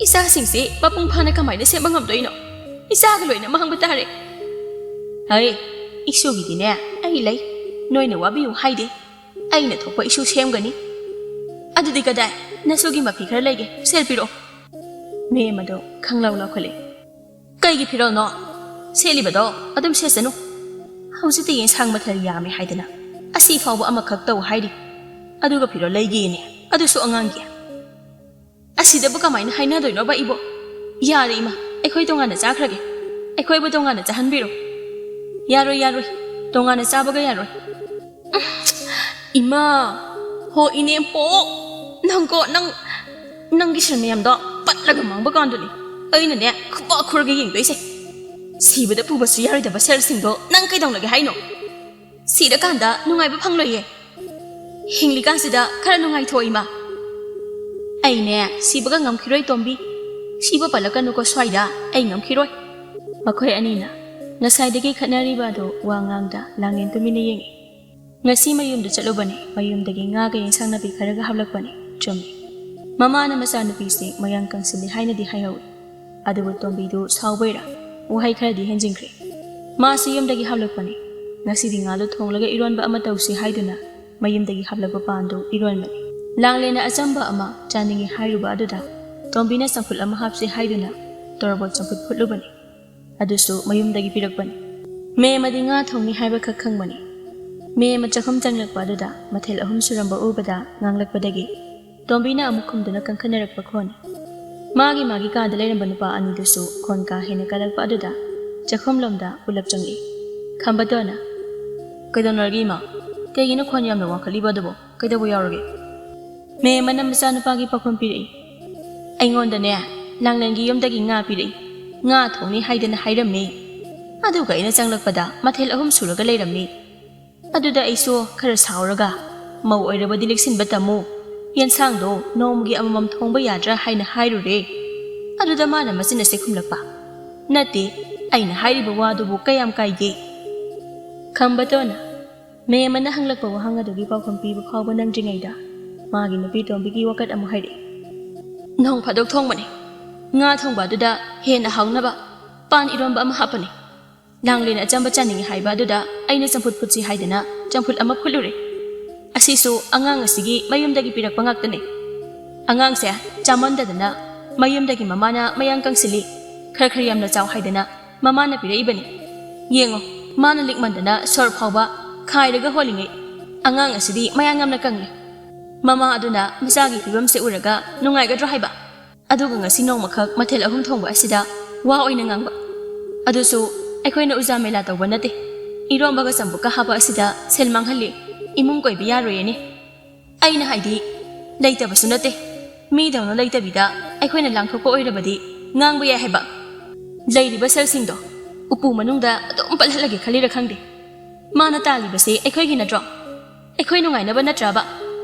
ꯏꯆꯥꯁꯤꯡꯁꯤ ꯃꯄꯨꯡ ꯐꯥꯅ ꯀꯃꯥꯏꯅ ꯁꯦꯝꯕ ꯉꯝꯗꯣꯏꯅꯣ? ꯏꯆꯥꯒ ꯂꯣꯏꯅ ꯃꯥꯡꯕ ꯇꯥꯔꯦ꯫ ꯍꯩ, ꯏꯁꯨꯒꯤꯗꯤꯅꯦ ꯑꯩ ꯂꯩ, ꯅꯣꯏꯅ ꯋꯥꯕꯤꯌꯨ ꯍꯥꯏꯗꯦ꯫ ꯑꯩꯅ ꯊꯣꯛꯄ ꯏꯁꯨ ꯁꯦꯝꯒꯅꯤ꯫ ꯑꯗꯨꯗꯤ ꯀꯗꯥꯏ ꯅꯁꯨꯒꯤ ꯃꯐꯤ ꯈꯔ ꯂꯩꯒꯦ, ꯁꯦꯜ ꯄꯤꯔꯛꯑꯣ꯫ ꯃꯦꯝ ꯑꯗꯣ ꯈꯪꯂꯥꯎ ꯂꯥꯎꯈꯠꯂꯦ꯫ ꯀꯩꯒꯤ ꯐꯤꯔꯣꯜꯅꯣ? ꯁꯦꯠꯂꯤꯕꯗꯣ ꯑꯗꯨꯝ ꯁꯦꯠꯁꯅꯨ꯫ ꯍꯧꯖꯤꯛꯇꯤ ꯌꯦꯟꯁꯥꯡ ꯃꯊꯦꯜ ꯌꯥꯝꯃꯦ ꯍꯥꯏꯗꯅ ꯑꯁꯤ ꯐꯥꯎꯕ ꯑꯃꯈꯛ ꯇꯧ ꯍꯥꯏꯔꯤ, ꯑꯗꯨꯒ ꯐꯤꯔꯣꯜ ꯂꯩꯒꯦꯅꯦ, ꯑꯗꯨꯁꯨ ꯑꯉꯥꯡꯒꯤ꯫ ꯑꯁꯤꯗꯕꯨ ꯀꯃꯥꯏꯅ ꯍꯥꯏꯅꯗꯣꯏꯅꯣꯕ ꯏꯕꯣ? ꯌꯥꯔꯦ ꯏꯃꯥ, ꯑꯩꯈꯣꯏ ꯇꯣꯉꯥꯟꯅ ꯆꯥꯈ꯭ꯔꯒꯦ꯫ ꯑꯩꯈꯣꯏꯕꯨ ꯇꯣꯉꯥꯟꯅ ꯆꯥꯍꯟꯕꯤꯔꯣ꯫ ꯌꯥꯔꯣꯏ, ꯇꯣꯉꯥꯟꯅ ꯆꯥꯕꯒ ꯌꯥꯔꯣꯏ꯫ ꯏꯃꯥ, ꯍꯣ ꯏꯅꯦꯝꯄꯣꯛ! ꯅꯪꯒꯤ ꯁꯦꯜ ꯃꯌꯥꯝꯗꯣ ꯄꯠꯂꯒ ꯃꯥꯡꯕ ꯀꯥꯟꯗꯨꯅꯤ ꯑꯩꯅꯅꯦ ꯈꯨꯄꯥꯛ ꯈꯨꯔꯒ ꯌꯦꯡꯗꯣꯏꯁꯦ꯫ ꯁꯤꯕꯗ ꯄꯨꯕꯁꯨ ꯌꯥꯔꯣꯏꯗꯕ ꯁꯦꯜꯁꯤꯡꯗꯣ ꯅꯪ ꯀꯩꯗꯧꯅꯒꯦ ꯍꯥꯏꯅꯣ? ꯁꯤꯔꯀꯥꯟꯗ ꯅꯨꯡꯉꯥꯏꯕ ꯐꯪꯂꯣꯏꯌꯦ꯫ ꯍꯤꯡꯂꯤꯀꯥꯟꯁꯤꯗ ꯈꯔ ꯅꯨꯡꯉꯥꯏꯊꯣꯛ ꯏꯃꯥ꯫ ꯑꯩꯅꯦ ꯁꯤꯕꯒ ꯉꯝꯈꯤꯔꯣꯏ ꯇꯣꯝꯕꯤ, ꯁꯤꯕ ꯄꯜꯂꯛꯀꯅꯨꯀꯣ ꯁ꯭ꯋꯥꯏꯗ, ꯑꯩ ꯉꯝꯈꯤꯔꯣꯏ꯫ ꯃꯈꯣꯏ ꯑꯅꯤꯅ ꯉꯁꯥꯏꯗꯒꯤ ꯈꯠꯅꯔꯤꯕ ꯑꯗꯨ ꯋꯥ ꯉꯥꯡꯗ ꯂꯥꯡꯂꯦꯟ ꯇꯨꯃꯤꯟꯅ ꯌꯦꯡꯉꯤ꯫ ꯉꯁꯤ ꯃꯌꯨꯝꯗ ꯆꯠꯂꯨꯕꯅꯤ, ꯃꯌꯨꯝꯗꯒꯤ ꯉꯥꯒ ꯌꯦꯟꯁꯥꯡ ꯅꯥꯄꯤ ꯈꯔꯒ ꯍꯥꯞꯂꯛꯄꯅꯤ, ꯆꯨꯝꯃꯤ꯫ ꯃꯃꯥꯅ ꯃꯆꯥꯅꯨꯄꯤꯁꯦ ꯃꯌꯥꯡ ꯀꯪꯁꯤꯜꯂꯤ ꯍꯥꯏꯅꯗꯤ ꯍꯥꯏꯍꯧꯏ꯫ ꯑꯗꯨꯕꯨ ꯇꯣꯝꯕꯤꯗꯨ ꯁꯥꯎꯕꯩꯔꯥ ꯋꯥꯍꯩ ꯈꯔꯗꯤ ꯍꯦꯟꯖꯤꯟꯈ꯭ꯔꯦ꯫ ꯃꯥꯁꯤ ꯌꯨꯝꯗꯒꯤ ꯍꯥꯞꯂꯛꯄꯅꯤ꯫ ꯉꯁꯤꯗꯤ ꯉꯥꯗꯨ ꯊꯣꯡꯂꯒ ꯏꯔꯣꯟꯕ ꯑꯃ ꯇꯧꯁꯤ ꯍꯥꯏꯗꯨꯅ ꯃꯌꯨꯝꯗꯒꯤ ꯍꯥꯞꯂꯛꯄ ꯄꯥꯟꯗꯨ ꯏꯔꯣꯟꯕꯅꯤ꯫ ꯂꯥꯡꯂꯦꯟꯅ ꯑꯆꯝꯕ ꯑꯃ ꯆꯥꯅꯤꯡꯉꯤ ꯍꯥꯏꯔꯨꯕ ꯑꯗꯨꯗ ꯇꯣꯝꯕꯤꯅ ꯆꯝꯐꯨꯠ ꯑꯃ ꯍꯥꯞꯁꯤ ꯍꯥꯏꯗꯨꯅ ꯇꯣꯔꯕꯣꯠ ꯆꯝꯐꯨꯠ ꯐꯨꯠꯂꯨꯕꯅꯤ꯫ ꯑꯗꯨꯁꯨ ꯃꯌꯨꯝꯗꯒꯤ ꯄꯤꯔꯛꯄꯅꯤ ꯃꯦ ꯑꯃꯗꯤ ꯉꯥ ꯊꯣꯡꯅꯤ ꯍꯥꯏꯕ ꯈꯛ ꯈꯪꯕꯅꯤ ꯃꯦ ꯑꯃ ꯆꯥꯛꯈꯨꯝ ꯆꯪꯂꯛꯄ ꯑꯗꯨꯗ ꯃꯊꯦꯜ 3 ꯁꯨꯔꯝꯕ ꯎꯕꯗ ꯉꯥꯡꯂꯛꯄꯗꯒꯤ ꯇꯣꯝꯕꯤꯅ ꯑꯃꯨꯛ ꯈꯨꯝꯗꯨꯅ ꯀꯟꯈꯠꯅꯔꯛꯄ ꯈꯣꯟꯅꯤ ꯃꯥꯒꯤ ꯀꯥꯗ ꯂꯩꯔꯝꯕ ꯅꯨꯄꯥ ꯑꯅꯤꯗꯨꯁꯨ ꯈꯣꯟ ꯀꯥ ꯍꯦꯟꯅ ꯀꯜꯂꯛꯄ ꯑꯗꯨꯗ ꯆꯥꯛꯈꯨꯝꯂꯣꯝꯗ ꯄꯨꯂꯞ ꯆꯪꯂꯛꯏ ꯈꯝꯕꯇꯣꯟꯅ ꯀꯩꯗꯧꯅꯔꯒꯦ ꯏꯃꯥ ꯀꯩꯒꯤꯅꯣ ꯈꯣꯟ ꯌꯥꯝꯅ ꯋꯥꯡꯈꯠꯂꯤꯕ ꯑꯗꯨꯕꯨ ꯀꯩꯗꯧꯕ ꯌꯥꯎꯔꯒꯦ ꯃꯦ ꯑꯃꯅ ꯃꯆꯥꯅꯨꯄꯥꯒꯤ ꯄꯥꯎꯈꯨꯝ ꯄꯤꯔꯛꯏ ꯑꯩꯉꯣꯟꯗꯅꯦ ꯂꯥꯡꯂꯦꯟꯒꯤ ꯌꯨꯝꯗꯒꯤ ꯉꯥ ꯄꯤꯔꯛꯏ ꯉꯥ ꯊꯣꯡꯅꯤ ꯍꯥꯏꯗꯅ ꯍꯥꯏꯔꯝꯃꯤ ꯑꯗꯨꯒ ꯑꯩꯅ ꯆꯪꯂꯛꯄꯗ ꯃꯊꯦꯜ 3 ꯁꯨꯔꯒ ꯂꯩꯔꯝꯃꯤ ꯑꯗꯨꯗ ꯑꯩꯁꯨ ꯈꯔ ꯁꯥꯎꯔꯒ ꯃꯧ ꯑꯣꯏꯔꯕꯗꯤ ꯂꯤꯛꯁꯤꯟꯕ ꯇꯝꯃꯨ ꯌꯦꯟꯁꯥꯡꯗꯣ ꯅꯣꯡꯃꯒꯤ ꯑꯃꯃꯝ ꯊꯣꯡꯕ ꯌꯥꯗ꯭ꯔꯥ ꯍꯥꯏꯅ ꯍꯥꯏꯔꯨꯔꯦ ꯑꯗꯨꯗ ꯃꯥꯅ ꯃꯆꯤꯟ ꯑꯁꯦ ꯈꯨꯝꯂꯛꯄ ꯅꯠꯇꯦ ꯑꯩꯅ ꯍꯥꯏꯔꯤꯕ ꯋꯥꯗꯨꯕꯨ ꯀꯌꯥꯝ ꯀꯥꯏꯒꯦ ꯈꯝꯕꯇꯣꯟꯅ ꯃꯦ ꯑꯃꯅ ꯍꯪꯂꯛꯄ ꯋꯥꯍꯪ ꯑꯗꯨꯒꯤ ꯄꯥꯎꯈꯨꯝ ꯄꯤꯕ ꯐꯥꯎꯕ ꯅꯪꯗ꯭ꯔꯤꯉꯩꯗ ꯃꯥꯒꯤ ꯅꯨꯄꯤ ꯇꯣꯝꯕꯤꯒꯤ ꯋꯥꯀꯠ ꯑꯃꯨꯛ ꯍꯥꯏꯔꯛꯏ ꯅꯣꯡ ꯐꯥꯗꯣꯛ ꯊꯣꯡꯕꯅꯤ ꯉꯥ ꯊꯣꯡꯕ ꯑꯗꯨꯗ ꯍꯦꯟꯅ ꯍꯥꯎꯅꯕ ꯄꯥꯟ ꯏꯔꯣꯟꯕ ꯑꯃ ꯍꯥꯞꯄꯅꯤ ꯂꯥꯡꯂꯦꯟ ꯑꯆꯝꯕ ꯆꯥꯅꯤꯡꯉꯤ ꯍꯥꯏꯕ ꯑꯗꯨꯗ ꯑꯩꯅ ꯆꯝꯐꯨꯠ ꯐꯨꯠꯁꯤ ꯍꯥꯏꯗꯅ ꯆꯝꯐꯨꯠ ꯑꯃ ꯐꯨꯠꯂꯨꯔꯦ ꯑꯁꯤꯁꯨ ꯑꯉꯥꯡ ꯑꯁꯤꯒꯤ ꯃꯌꯨꯝꯗꯒꯤ ꯄꯤꯔꯛꯄ ꯉꯥꯛꯇꯅꯤ ꯑꯉꯥꯡꯁꯦ ꯆꯥꯃꯟꯗꯗꯅ ꯃꯌꯨꯝꯗꯒꯤ ꯃꯃꯥꯅ ꯃꯌꯥꯡ ꯀꯪꯁꯤꯜꯂꯤ ꯈꯔ ꯌꯥꯝꯅ ꯆꯥꯎ ꯍꯥꯏꯗꯅ ꯃꯃꯥꯅ ꯄꯤꯔꯛꯏꯕꯅꯤ ꯌꯦꯡꯉꯣ ꯃꯥꯅ ꯂꯤꯛꯃꯟꯗꯅ ꯁꯣꯔ ꯐꯥꯎꯕ ꯈꯥꯏꯔꯒ ꯍꯣꯜꯂꯤꯉꯩ ꯑꯉꯥꯡ ꯑꯁꯤꯗꯤ ꯃꯌꯥꯡ ꯌꯥꯝꯅ ꯀꯪꯂꯦ ꯃꯃꯥ ꯑꯗꯨꯅ ꯃꯆꯥꯒꯤ ꯐꯤꯕꯝꯁꯦ ꯎꯔꯒ ꯅꯨꯡꯉꯥꯏꯒꯗ꯭ꯔꯣ ꯍꯥꯏꯕ ꯑꯗꯨꯒ ꯉꯁꯤ ꯅꯣꯡꯃꯈꯛ ꯃꯊꯦꯜ 3 ꯊꯣꯡꯕ ꯑꯁꯤꯗ ꯋꯥ ꯑꯣꯏꯅ ꯉꯥꯡꯕ ꯑꯗꯨꯁꯨ ꯑꯩꯈꯣꯏꯅ ꯎꯖꯥ ꯃꯦꯂꯥ ꯇꯧꯕ ꯅꯠꯇꯦ ꯏꯔꯣꯝꯕꯒ ꯆꯝꯐꯨꯠꯀ ꯍꯥꯞꯄ ꯑꯁꯤꯗ ꯁꯦꯜ ꯃꯥꯡꯍꯜꯂꯤ ꯏꯃꯨꯡ ꯀꯣꯏꯕ ꯌꯥꯔꯣꯏꯌꯦꯅꯦ ꯑꯩꯅ ꯍꯥꯏꯗꯤ ꯂꯩꯇꯕꯁꯨ ꯅꯠꯇꯦ ꯃꯤꯗꯧꯅ ꯂꯩꯇꯕꯤꯗ ꯑꯩꯈꯣꯏꯅ ꯂꯥꯡꯊꯣꯛꯄ ꯑꯣꯏꯔꯕꯗꯤ ꯉꯥꯡꯕ ꯌꯥꯏ ꯍꯥꯏꯕ ꯂꯩꯔꯤꯕ ꯁꯦꯜꯁꯤꯡꯗꯣ ꯎꯄꯨ ꯃꯅꯨꯡꯗ ꯑꯗꯨꯝ ꯄꯠꯍꯜꯂꯒꯦ ꯈꯜꯂꯤꯔ ꯈꯪꯗꯦ ꯃꯥꯅ ꯇꯥꯜꯂꯤꯕꯁꯦ ꯑꯩꯈꯣꯏꯒꯤ ꯅꯠꯇ꯭ꯔꯣ ꯑꯩꯈꯣꯏ ꯅꯨꯡꯉꯥꯏꯅꯕ ꯅꯠꯇ꯭ꯔꯕ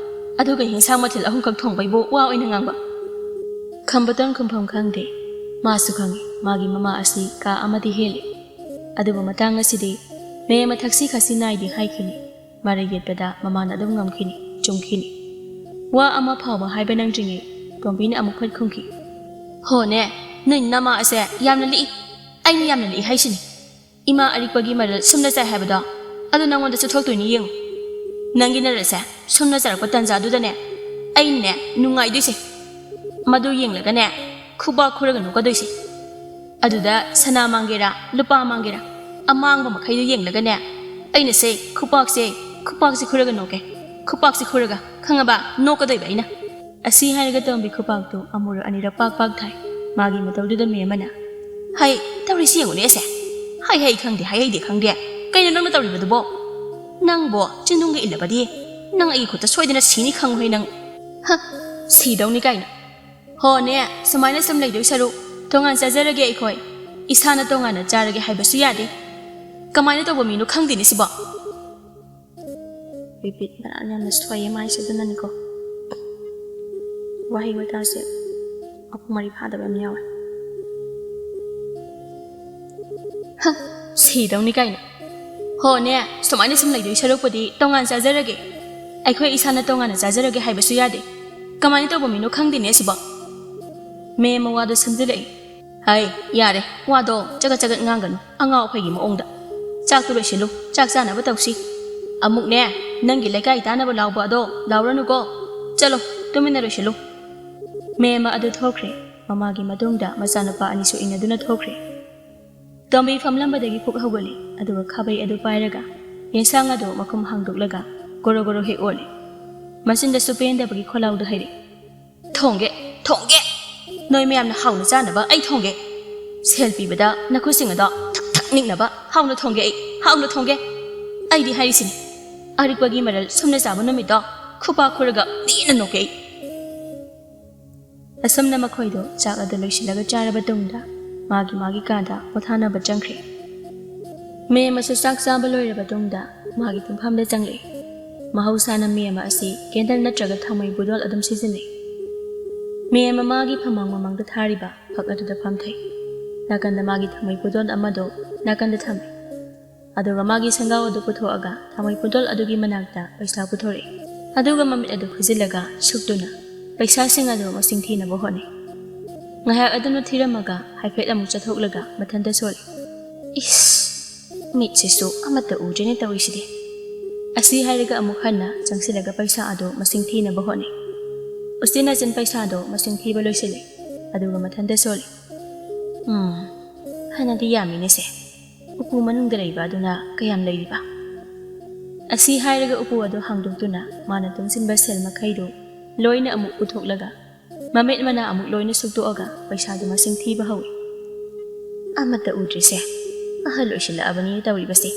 ꯑꯗꯨꯒ ꯌꯦꯟꯁꯥꯡ ꯃꯊꯦꯜ 3 ꯈꯛ ꯊꯣꯡꯕꯩꯕꯨ ꯋꯥ ꯑꯣꯏꯅ ꯉꯥꯡꯕ ꯈꯝꯕꯇꯣꯟ ꯈꯨꯝꯐꯝ ꯈꯪꯗꯦ ꯃꯥꯁꯨ ꯈꯪꯉꯤ ꯃꯥꯒꯤ ꯃꯃꯥ ꯑꯁꯤ ꯀꯥ ꯑꯃꯗꯤ ꯍꯦꯜꯂꯤ ꯑꯗꯨꯕꯨ ꯃꯇꯥꯡ ꯑꯁꯤꯗꯤ ꯃꯦ ꯑꯃ ꯊꯛꯁꯤ ꯈꯥꯁꯤ ꯅꯥꯏꯗꯦ ꯍꯥꯏꯈꯤꯅꯤ ꯃꯔꯩ ꯌꯦꯠꯄꯗ ꯃꯃꯥꯅ ꯑꯗꯨꯝ ꯉꯝꯈꯤꯅꯤ ꯆꯨꯝꯈꯤꯅꯤ ꯋꯥ ꯑꯃ ꯐꯥꯎꯕ ꯍꯥꯏꯕ ꯅꯪꯗ꯭ꯔꯤꯉꯩ ꯇꯣꯝꯕꯤꯅ ꯑꯃꯨꯛ ꯐꯠ ꯈꯨꯝꯈꯤ ꯍꯣꯅꯦ ꯅꯣꯏ ꯅꯃꯥ ꯑꯁꯦ ꯌꯥꯝꯅ ꯂꯤꯛꯏ ꯑꯩꯅ ꯌꯥꯝꯅ ꯂꯤꯛꯏ ꯍꯥꯏꯁꯤꯅꯤ ꯏꯃꯥ ꯑꯔꯤꯛꯄꯒꯤ ꯃꯔꯜ ꯁꯨꯝꯅ ꯆꯥꯏ ꯍꯥꯏꯕꯗꯣ ꯑꯗꯨ ꯅꯪꯉꯣꯟꯗꯁꯨ ꯊꯣꯛꯇꯣꯏꯅꯤ ꯌꯦꯡꯉꯨ ꯅꯪꯒꯤ ꯅꯔꯜꯁꯦ ꯁꯨꯝꯅ ꯆꯥꯔꯛꯄ ꯇꯥꯟꯖꯥꯗꯨꯗꯅꯦ ꯑꯩꯅꯅꯦ ꯅꯨꯡꯉꯥꯏꯗꯣꯏꯁꯦ ꯃꯗꯨ ꯌꯦꯡꯂꯒꯅꯦ ꯈꯨꯕꯥꯛ ꯈꯨꯔꯒ ꯅꯣꯛꯀꯗꯣꯏꯁꯦ ꯑꯗꯨꯗ ꯁꯅꯥ ꯃꯥꯡꯒꯦꯔꯥ ꯂꯨꯄꯥ ꯃꯥꯡꯒꯦꯔꯥ ꯑꯃꯥꯡꯕ ꯃꯈꯩꯗꯨ ꯌꯦꯡꯂꯒꯅꯦ ꯑꯩꯅꯁꯦ ꯈꯨꯄꯥꯛꯁꯦ ꯈꯨꯔꯒ ꯅꯣꯛꯀꯦ ꯈꯨꯄꯥꯛꯁꯦ ꯈꯨꯔꯒ ꯈꯪꯉꯕ ꯅꯣꯛꯀꯗꯣꯏꯕ ꯑꯩꯅ ꯑꯁꯤ ꯍꯥꯏꯔꯒ ꯇꯣꯝꯕꯤ ꯈꯨꯄꯥꯛꯇꯨ ꯑꯃꯨꯔꯛ ꯑꯅꯤꯔꯛ ꯄꯥꯛ ꯊꯥꯏ ꯃꯥꯒꯤ ꯃꯇꯧꯗꯨꯗ ꯃꯦ ꯑꯃꯅ ꯍꯩ ꯇꯧꯔꯤꯁꯤ ꯌꯦꯡꯉꯨꯅꯦ ꯑꯁꯦ ꯍꯩ ꯈꯪꯗꯦ ꯍꯩꯗꯤ ꯈꯪꯗꯦ ꯀꯩꯅꯣ ꯅꯪꯅ ꯇꯧꯔꯤꯕꯗꯨꯕꯣ ꯅꯪꯕꯣ ꯆꯤꯟꯗꯨꯡꯒ ꯏꯜꯂꯕꯗꯤ ꯅꯪ ꯑꯩꯒꯤ ꯈꯨꯠꯇ ꯁꯣꯏꯗꯅ ꯁꯤꯅꯤ ꯈꯪꯉꯨꯍꯦ ꯅꯪ ꯁꯤꯗꯧꯅꯤ ꯀꯥꯏꯅ ꯍꯣꯅꯦ ꯁꯨꯃꯥꯏꯅ ꯁꯨꯝ ꯂꯩꯗꯣꯏ ꯁꯔꯨꯛ ꯇꯣꯉꯥꯟ ꯆꯥꯖꯔꯒꯦ ꯑꯩꯈꯣꯏ ꯏꯁꯥꯅ ꯇꯣꯉꯥꯟꯅ ꯆꯥꯔꯒꯦ ꯍꯥꯏꯕꯁꯨ ꯌꯥꯗꯦ ꯀꯃꯥꯏꯅ ꯇꯧꯕ ꯃꯤꯅꯣ ꯈꯪꯗꯦꯅꯦ ꯁꯤꯕꯣ ꯕꯤꯄꯤꯠ ꯃꯔꯥꯟ ꯌꯥꯝꯅ ꯁꯣꯏꯌꯦ ꯃꯥꯏꯁꯦ ꯑꯗꯨꯅꯅꯤꯀꯣ ꯋꯥꯍꯩ ꯋꯥꯇꯥꯁꯦ ꯃꯄꯨꯡ ꯃꯔꯤ ꯐꯥꯗꯕ ꯑꯃ ꯌꯥꯎꯋꯦ ꯁꯤꯗꯧꯅꯤ ꯀꯥꯏꯅ ꯍꯣꯅꯦ ꯁꯨꯃꯥꯏꯅ ꯁꯨꯝ ꯂꯩꯗꯣꯏ ꯁꯔꯨꯛꯄꯨꯗꯤ ꯇꯣꯉꯥꯟ ꯆꯥꯖꯔꯒꯦ ꯑꯩꯈꯣꯏ ꯏꯁꯥꯅ ꯇꯣꯉꯥꯟꯅ ꯆꯥꯖꯔꯒꯦ ꯍꯥꯏꯕꯁꯨ ꯌꯥꯗꯦ ꯀꯃꯥꯏꯅ ꯇꯧꯕ ꯃꯤꯅꯣ ꯈꯪꯗꯦꯅꯦ ꯁꯤꯕꯣ ꯃꯦ ꯑꯃ ꯋꯥꯗꯣ ꯁꯝꯖꯤꯜꯂꯛꯏ ꯍꯩ ꯌꯥꯔꯦ ꯋꯥꯗꯣ ꯆꯒꯠ ꯉꯥꯡꯒꯅꯨ ꯑꯉꯥꯎ ꯑꯐꯩꯒꯤ ꯃꯑꯣꯡꯗ ꯆꯥꯛꯇꯨ ꯂꯣꯏꯁꯤꯜꯂꯨ ꯆꯥꯛ ꯆꯥꯅꯕ ꯇꯧꯁꯤ ꯑꯃꯨꯛꯅꯦ ꯅꯪꯒꯤ ꯂꯩꯀꯥꯏ ꯇꯥꯅꯕ ꯂꯥꯎꯕ ꯑꯗꯣ ꯂꯥꯎꯔꯅꯨꯀꯣ ꯆꯠꯂꯣ ꯇꯨꯃꯤꯟꯅ ꯂꯣꯏꯁꯤꯜꯂꯨ ꯃꯦ ꯑꯃ ꯑꯗꯨ ꯊꯣꯛꯈ꯭ꯔꯦ ꯃꯃꯥꯒꯤ ꯃꯇꯨꯡꯗ ꯃꯆꯥꯅꯨꯄꯥ ꯑꯅꯤꯁꯨ ꯏꯟꯅꯗꯨꯅ ꯊꯣꯛꯈ꯭ꯔꯦ ꯇꯣꯝꯕꯤ ꯐꯝꯂꯝꯕꯗꯒꯤ ꯄꯨꯛ ꯍꯧꯒꯠꯂꯤ ꯑꯗꯨꯒ ꯈꯥꯕꯩ ꯑꯗꯨ ꯄꯥꯏꯔꯒ ꯌꯦꯟꯁꯥꯡ ꯑꯗꯨ ꯃꯈꯨꯝ ꯍꯥꯡꯗꯣꯛꯂꯒ ꯒꯣꯔꯣ ꯍꯦꯛ ꯑꯣꯜꯂꯤ ꯃꯆꯤꯟꯗꯁꯨ ꯄꯦꯟꯗꯕꯒꯤ ꯈꯣꯜꯂꯥꯎꯗ ꯍꯩꯔꯤ ꯊꯣꯡꯒꯦ ꯅꯣꯏ ꯃꯌꯥꯝꯅ ꯍꯥꯎꯅ ꯆꯥꯅꯕ ꯑꯩ ꯊꯣꯡꯒꯦ ꯁꯦꯜ ꯄꯤꯕꯗ ꯅꯈꯨꯠꯁꯤꯡ ꯑꯗꯣ ꯊꯛ ꯅꯤꯛꯅꯕ ꯍꯥꯎꯅ ꯊꯣꯡꯒꯦ ꯑꯩꯗꯤ ꯍꯥꯏꯔꯤꯁꯤꯅꯤ ꯑꯔꯤꯛꯄꯒꯤ ꯃꯔꯜ ꯁꯨꯝꯅ ꯆꯥꯕ ꯅꯨꯃꯤꯠꯇꯣ ꯈꯨꯄꯥꯛ ꯈꯨꯔꯒ ꯅꯦꯅ ꯅꯣꯛꯀꯦ ꯑꯩ ꯑꯁꯨꯝꯅ ꯃꯈꯣꯏꯗꯣ ꯆꯥꯛ ꯑꯗꯨ ꯂꯣꯏꯁꯤꯜꯂꯒ ꯆꯥꯔꯕ ꯇꯨꯡꯗ ꯃꯥꯒꯤ ꯀꯥꯗ ꯄꯣꯊꯥꯅꯕ ꯆꯪꯈ꯭ꯔꯦ ꯃꯦ ꯑꯃꯁꯨ ꯆꯥꯛ ꯆꯥꯕ ꯂꯣꯏꯔꯕ ꯇꯨꯡꯗ ꯃꯥꯒꯤ ꯇꯨꯝꯐꯝꯗ ꯆꯪꯂꯛꯏ ꯃꯍꯧꯁꯥꯅ ꯃꯦ ꯑꯃ ꯑꯁꯤ ꯀꯦꯟꯗꯜ ꯅꯠꯇ꯭ꯔꯒ ꯊꯥꯎꯃꯩ ꯕꯨꯗꯣꯜ ꯑꯗꯨꯝ ꯁꯤꯖꯤꯟꯅꯩ ꯃꯦ ꯑꯃ ꯃꯥꯒꯤ ꯐꯃꯥꯡ ꯃꯃꯥꯡꯗ ꯊꯥꯔꯤꯕ ꯐꯛ ꯑꯗꯨꯗ ꯐꯝꯊꯩ ꯅꯥꯀꯟꯗ ꯃꯥꯒꯤ ꯊꯥꯎꯃꯩ ꯕꯨꯗꯣꯜ ꯑꯃꯗꯣ ꯅꯥꯀꯟꯗ ꯊꯝꯃꯤ ꯑꯗꯨꯒ ꯃꯥꯒꯤ ꯁꯪꯒꯥꯎ ꯑꯗꯨ ꯄꯨꯊꯣꯛꯑꯒ ꯊꯥꯎꯃꯩ ꯕꯨꯗꯣꯜ ꯑꯗꯨꯒꯤ ꯃꯅꯥꯛꯇ ꯄꯩꯁꯥ ꯄꯨꯊꯣꯔꯛꯏ ꯑꯗꯨꯒ ꯃꯃꯤꯠ ꯑꯗꯨ ꯈꯨꯖꯤꯜꯂꯒ ꯁꯨꯛꯇꯨꯅ ꯄꯩꯁꯥꯁꯤꯡ ꯑꯗꯨ ꯃꯁꯤꯡ ꯊꯤꯅꯕ ꯍꯣꯠꯅꯩ ꯉꯥꯏꯍꯥꯛ ꯑꯗꯨꯅ ꯊꯤꯔꯝꯃꯒ ꯍꯥꯏꯐꯦꯠ ꯑꯃꯨꯛ ꯆꯠꯊꯣꯛꯂꯒ ꯃꯊꯟꯇ ꯁꯣꯜꯂꯤ ꯏꯁ ꯃꯤꯠꯁꯤꯁꯨ ꯑꯃꯠꯇ ꯎꯗ꯭ꯔꯦꯅꯦ ꯇꯧꯔꯤꯁꯤꯗꯤ ꯑꯁꯤ ꯍꯥꯏꯔꯒ ꯑꯃꯨꯛ ꯍꯟꯅ ꯆꯪꯁꯤꯜꯂꯒ ꯄꯩꯁꯥ ꯑꯗꯨ ꯃꯁꯤꯡ ꯊꯤꯅꯕ ꯍꯣꯠꯅꯩ ꯎꯆꯤꯟ ꯅꯥꯆꯤꯟ ꯄꯩꯁꯥꯗꯣ ꯃꯁꯤꯡ ꯊꯤꯕ ꯂꯣꯏꯁꯤꯜꯂꯤ ꯑꯗꯨꯒ ꯃꯊꯟꯇ ꯁꯣꯜꯂꯤ ꯐꯅꯗꯤ ꯌꯥꯝꯃꯤꯅꯦꯁꯦ ꯎꯄꯨ ꯃꯅꯨꯡꯗ ꯂꯩꯕ ꯑꯗꯨꯅ ꯀꯌꯥꯝ ꯂꯩꯔꯤꯕ ꯑꯁꯤ ꯍꯥꯏꯔꯒ ꯎꯄꯨ ꯑꯗꯨ ꯍꯥꯡꯗꯣꯛꯇꯨꯅ ꯃꯥꯅ ꯇꯨꯡꯁꯤꯟꯕ ꯁꯦꯜ ꯃꯈꯩꯗꯨ ꯂꯣꯏꯅ ꯑꯃꯨꯛ ꯄꯨꯊꯣꯛꯂꯒ ꯃꯃꯤꯠ ꯃꯅꯥ ꯑꯃꯨꯛ ꯂꯣꯏꯅ ꯁꯨꯛꯇꯣꯛꯑꯒ ꯄꯩꯁꯥꯗꯨ ꯃꯁꯤꯡ ꯊꯤꯕ ꯍꯧꯏ ꯑꯃꯠꯇ ꯎꯗ꯭ꯔꯤꯁꯦ ꯑꯍꯜ ꯑꯣꯏꯁꯤꯜꯂꯛꯑꯕꯅꯤ ꯇꯧꯔꯤꯕꯁꯦ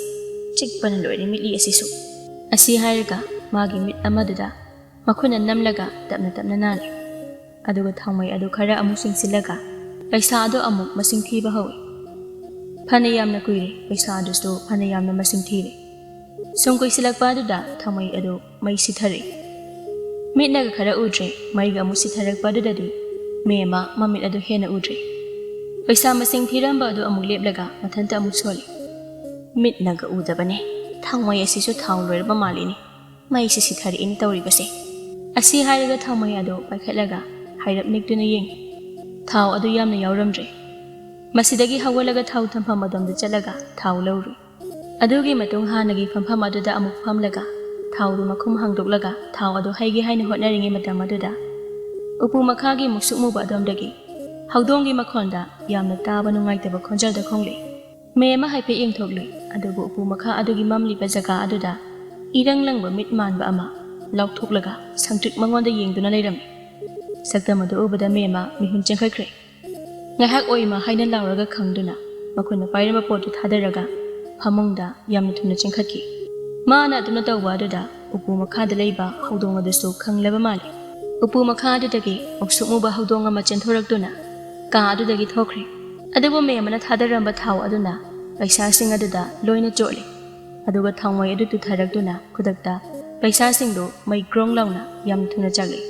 ꯆꯤꯛꯄꯅ ꯂꯣꯏꯔꯦ ꯃꯤꯠꯂꯤ ꯑꯁꯤꯁꯨ ꯑꯁꯤ ꯍꯥꯏꯔꯒ ꯃꯥꯒꯤ ꯃꯤꯠ ꯑꯃꯗꯨꯗ ꯃꯈꯨꯠꯅ ꯅꯝꯂꯒ ꯇꯞꯅ ꯇꯞꯅ ꯅꯥꯜꯂꯤ ꯑꯗꯨꯒ ꯊꯥꯎꯃꯩ ꯑꯗꯨ ꯈꯔ ꯑꯃꯨꯛ ꯆꯤꯡꯁꯤꯜꯂꯒ ꯄꯩꯁꯥ ꯑꯗꯨ ꯑꯃꯨꯛ ꯃꯁꯤꯡ ꯊꯤꯕ ꯍꯧꯏ ꯐꯅ ꯌꯥꯝꯅ ꯀꯨꯏꯔꯦ ꯄꯩꯁꯥ ꯑꯗꯨꯁꯨ ꯐꯅ ꯌꯥꯝꯅ ꯃꯁꯤꯡ ꯊꯤꯔꯦ ꯁꯨꯝ ꯀꯨꯏꯁꯤꯜꯂꯛꯄ ꯑꯗꯨꯗ ꯊꯥꯎꯃꯩ ꯑꯗꯨ ꯃꯩ ꯁꯤꯊꯔꯛꯏ ꯃꯤꯠꯅꯒ ꯈꯔ ꯎꯗ꯭ꯔꯦ ꯃꯩꯒ ꯑꯃꯨꯛ ꯁꯤꯊꯔꯛꯄ ꯑꯗꯨꯗꯗꯤ ꯃꯦꯝꯃ ꯃꯃꯤꯠ ꯑꯗꯨ ꯍꯦꯟꯅ ꯎꯗ꯭ꯔꯦ ꯄꯩꯁꯥ ꯃꯁꯤꯡ ꯊꯤꯔꯝꯕ ꯑꯗꯨ ꯑꯃꯨꯛ ꯂꯦꯞꯂꯒ ꯃꯊꯟꯇ ꯑꯃꯨꯛ ꯁꯣꯜꯂꯤ ꯃꯤꯠꯅꯒ ꯎꯗꯕꯅꯦ ꯊꯥꯎꯃꯩ ꯑꯁꯤꯁꯨ ꯊꯥꯎ ꯂꯣꯏꯔꯕ ꯃꯥꯜꯂꯤꯅꯤ ꯃꯩꯁꯤ ꯁꯤꯊꯔꯛꯏꯅꯤ ꯇꯧꯔꯤꯕꯁꯦ ꯑꯁꯤ ꯍꯥꯏꯔꯒ ꯊꯥꯎꯃꯩ ꯑꯗꯨ ꯄꯥꯏꯈꯠꯂꯒ ꯍꯥꯏꯔꯞ ꯅꯤꯛꯇꯨꯅ ꯌꯦꯡꯉꯤ ꯊꯥꯎ ꯑꯗꯨ ꯌꯥꯝꯅ ꯌꯥꯎꯔꯝꯗ꯭ꯔꯦ ꯃꯁꯤꯗꯒꯤ ꯍꯧꯒꯠꯂꯒ ꯊꯥꯎ ꯊꯝꯐꯝ ꯑꯗꯣꯝꯗ ꯆꯠꯂꯒ ꯊꯥꯎ ꯂꯧꯔꯨꯏ ꯑꯗꯨꯒꯤ ꯃꯇꯨꯡ ꯍꯥꯟꯅꯒꯤ ꯐꯝꯐꯝ ꯑꯗꯨꯗ ꯑꯃꯨꯛ ꯐꯝꯂꯒ ꯊꯥꯎꯗꯨ ꯃꯈꯨꯝ ꯍꯥꯡꯗꯣꯛꯂꯒ ꯊꯥꯎ ꯑꯗꯨ ꯍꯩꯒꯦ ꯍꯥꯏꯅ ꯍꯣꯠꯅꯔꯤꯉꯩ ꯃꯇꯝ ꯑꯗꯨꯗ ꯎꯄꯨ ꯃꯈꯥꯒꯤ ꯃꯨꯛꯁꯨꯛ ꯃꯨꯕ ꯑꯗꯣꯝꯗꯒꯤ ꯍꯧꯗꯣꯡꯒꯤ ꯃꯈꯣꯟꯗ ꯌꯥꯝꯅ ꯇꯥꯕ ꯅꯨꯡꯉꯥꯏꯇꯕ ꯈꯣꯟꯖꯦꯜꯗ ꯈꯣꯡꯂꯛꯏ ꯃꯦꯝꯃ ꯍꯥꯏꯐꯦꯠ ꯌꯦꯡꯊꯣꯛꯂꯨꯏ ꯑꯗꯨꯕꯨ ꯎꯄꯨ ꯃꯈꯥ ꯑꯗꯨꯒꯤ ꯃꯝꯂꯤꯕ ꯖꯒꯥ ꯑꯗꯨꯗ ꯏꯔꯪ ꯂꯪꯕ ꯃꯤꯠ ꯃꯥꯟꯕ ꯑꯃ ꯂꯥꯎꯊꯣꯛꯂꯒ ꯁꯪꯇ꯭ꯔꯤꯛ ꯃꯉꯣꯟꯗ ꯌꯦꯡꯗꯨꯅ ꯂꯩꯔꯝꯃꯤ ꯁꯛꯇꯝ ꯑꯗꯨ ꯎꯕꯗ ꯃꯦꯝꯃ ꯃꯤꯍꯨꯟ ꯆꯦꯟꯈꯠꯈ꯭ꯔꯦ ꯉꯥꯏꯍꯥꯛ ꯑꯣꯏꯃ ꯍꯥꯏꯅ ꯂꯥꯎꯔꯒ ꯈꯪꯗꯨꯅ ꯃꯈꯣꯏꯅ ꯄꯥꯏꯔꯝꯕ ꯄꯣꯠꯇꯨ ꯊꯥꯗꯔꯒ ꯐꯃꯨꯡꯗ ꯌꯥꯝꯅ ꯊꯨꯅ ꯆꯦꯟꯈꯠꯈꯤ ꯃꯥꯅ ꯑꯗꯨꯅ ꯇꯧꯕ ꯑꯗꯨꯗ ꯎꯄꯨ ꯃꯈꯥꯗ ꯂꯩꯕ ꯍꯧꯗꯣꯡ ꯑꯗꯨꯁꯨ ꯈꯪꯂꯕ ꯃꯥꯜꯂꯤ ꯎꯄꯨ ꯃꯈꯥ ꯑꯗꯨꯗꯒꯤ ꯃꯨꯛꯁꯨꯛ ꯃꯨꯕ ꯍꯧꯗꯣꯡ ꯑꯃ ꯆꯦꯟꯊꯣꯔꯛꯇꯨꯅ ꯀꯥ ꯑꯗꯨꯗꯒꯤ ꯊꯣꯛꯈ꯭ꯔꯦ ꯑꯗꯨꯕꯨ ꯃꯦꯝꯃꯅ ꯊꯥꯗꯔꯝꯕ ꯊꯥꯎ ꯑꯗꯨꯅ ꯄꯩꯁꯥꯁꯤꯡ ꯑꯗꯨꯗ ꯂꯣꯏꯅ ꯆꯣꯠꯂꯤ ꯑꯗꯨꯒ ꯊꯥꯎꯃꯩ ꯑꯗꯨ ꯇꯨꯊꯔꯛꯇꯨꯅ ꯈꯨꯗꯛꯇ ꯄꯩꯁꯥꯁꯤꯡꯗꯨ ꯃꯩ ꯒ꯭ꯔꯣꯡ ꯂꯥꯎꯅ ꯌꯥꯝꯅ ꯊꯨꯅ ꯆꯥꯛꯂꯤ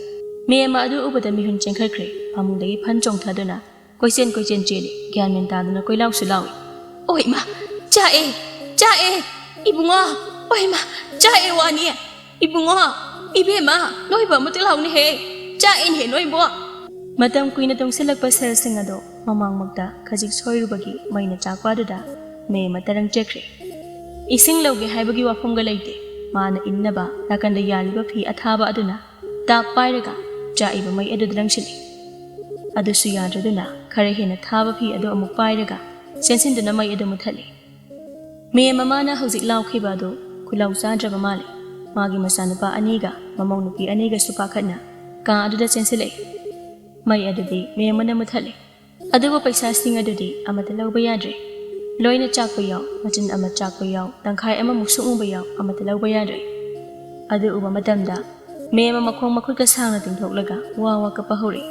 ꯃꯦꯝꯃ ꯑꯗꯨ ꯎꯕꯗ ꯃꯤꯍꯨꯟ ꯆꯦꯟꯈꯠꯈ꯭ꯔꯦ ꯐꯃꯨꯡꯗꯒꯤ ꯐꯟ ꯆꯣꯡꯊꯗꯨꯅ ꯀꯣꯏꯆꯦꯟ ꯆꯦꯜꯂꯤ ꯒ꯭ꯌꯥꯟ ꯃꯦꯟ ꯇꯥꯗꯨꯅ ꯀꯣꯏꯂꯥꯎꯁꯨ ꯂꯥꯎꯏ ꯑꯣ ꯏꯃꯥ ꯆꯥꯛꯑꯦ ꯏꯕꯨꯡꯉꯣ ꯑꯣ ꯏꯃꯥ ꯆꯥꯛꯑꯦ ꯋꯥꯅꯤ ꯏꯕꯨꯡꯉꯣ ꯏꯕꯦꯝꯃ ꯅꯣꯏꯕ ꯑꯃꯨꯛꯇ ꯂꯥꯎꯅꯦꯍꯦ ꯆꯥꯛꯑꯦꯅꯦꯍꯦ ꯅꯣꯏꯕꯣ ꯃꯇꯝ ꯀꯨꯏꯅ ꯇꯨꯡꯁꯤꯜꯂꯛꯄ ꯁꯦꯜꯁꯤꯡ ꯑꯗꯣ ꯃꯃꯥꯡꯃꯛꯇ ꯈꯖꯤꯛ ꯁꯣꯏꯔꯨꯕꯒꯤ ꯃꯩꯅ ꯆꯥꯛꯄ ꯑꯗꯨꯗ ꯃꯦꯝꯃ ꯇꯔꯪ ꯆꯠꯈ꯭ꯔꯦ ꯏꯁꯤꯡ ꯂꯧꯒꯦ ꯍꯥꯏꯕꯒꯤ ꯋꯥꯐꯝꯒ ꯂꯩꯇꯦ ꯃꯥꯅ ꯏꯟꯅꯕ ꯅꯥꯀꯟꯗ ꯌꯥꯜꯂꯤꯕ ꯐꯤ ꯑꯊꯥꯕ ꯑꯗꯨꯅ ꯇꯥꯞ ꯄꯥꯏꯔꯒ ꯆꯥꯛꯏꯕ ꯃꯩ ꯑꯗꯨꯗ ꯂꯪꯁꯤꯜꯂꯤ ꯑꯗꯨꯁꯨ ꯌꯥꯗ꯭ꯔꯗꯨꯅ ꯈꯔ ꯍꯦꯟꯅ ꯊꯥꯕ ꯐꯤ ꯑꯗꯨ ꯑꯃꯨꯛ ꯄꯥꯏꯔꯒ ꯆꯦꯟꯁꯤꯟꯗꯨꯅ ꯃꯩ ꯑꯗꯨ ꯃꯨꯊꯠꯂꯤ ꯃꯦꯝꯃ ꯃꯥꯅ ꯍꯧꯖꯤꯛ ꯂꯥꯎꯈꯤꯕ ꯑꯗꯨ ꯈꯨꯂꯥꯎ ꯆꯥꯗ꯭ꯔꯕ ꯃꯥꯜꯂꯤ ꯃꯥꯒꯤ ꯃꯆꯥꯅꯨꯄꯥ ꯑꯅꯤꯒ ꯃꯃꯧ ꯅꯨꯄꯤ ꯑꯅꯤꯒꯁꯨ ꯄꯥꯈꯠꯅ ꯀꯥ ꯑꯗꯨꯗ ꯆꯦꯟꯁꯤꯜꯂꯛꯏ ꯃꯩ ꯑꯗꯨꯗꯤ ꯃꯦꯝꯃꯅ ꯃꯨꯊꯠꯂꯤ ꯑꯗꯨꯕꯨ ꯄꯩꯁꯥꯁꯤꯡ ꯑꯗꯨꯗꯤ ꯑꯃꯠꯇ ꯂꯧꯕ ꯌꯥꯗ꯭ꯔꯦ ꯂꯣꯏꯅ ꯆꯥꯛꯄ ꯌꯥꯎ ꯃꯆꯤꯟ ꯑꯃ ꯆꯥꯛꯄ ꯌꯥꯎ ꯇꯪꯈꯥꯏ ꯑꯃꯃꯨꯛ ꯁꯨꯛꯃꯨꯕ ꯌꯥꯎ ꯑꯃꯠꯇ ꯂꯧꯕ ꯌꯥꯗ꯭ꯔꯦ ꯑꯗꯨ ꯎꯕ ꯃꯇꯝꯗ ꯃꯦꯝꯃ ꯃꯈꯣꯡ ꯃꯈꯨꯠꯀ ꯁꯥꯡꯅ ꯇꯤꯡꯊꯣꯛꯂꯒ ꯋꯥ ꯋꯥ ꯀꯞꯄ ꯍꯧꯔꯛꯏ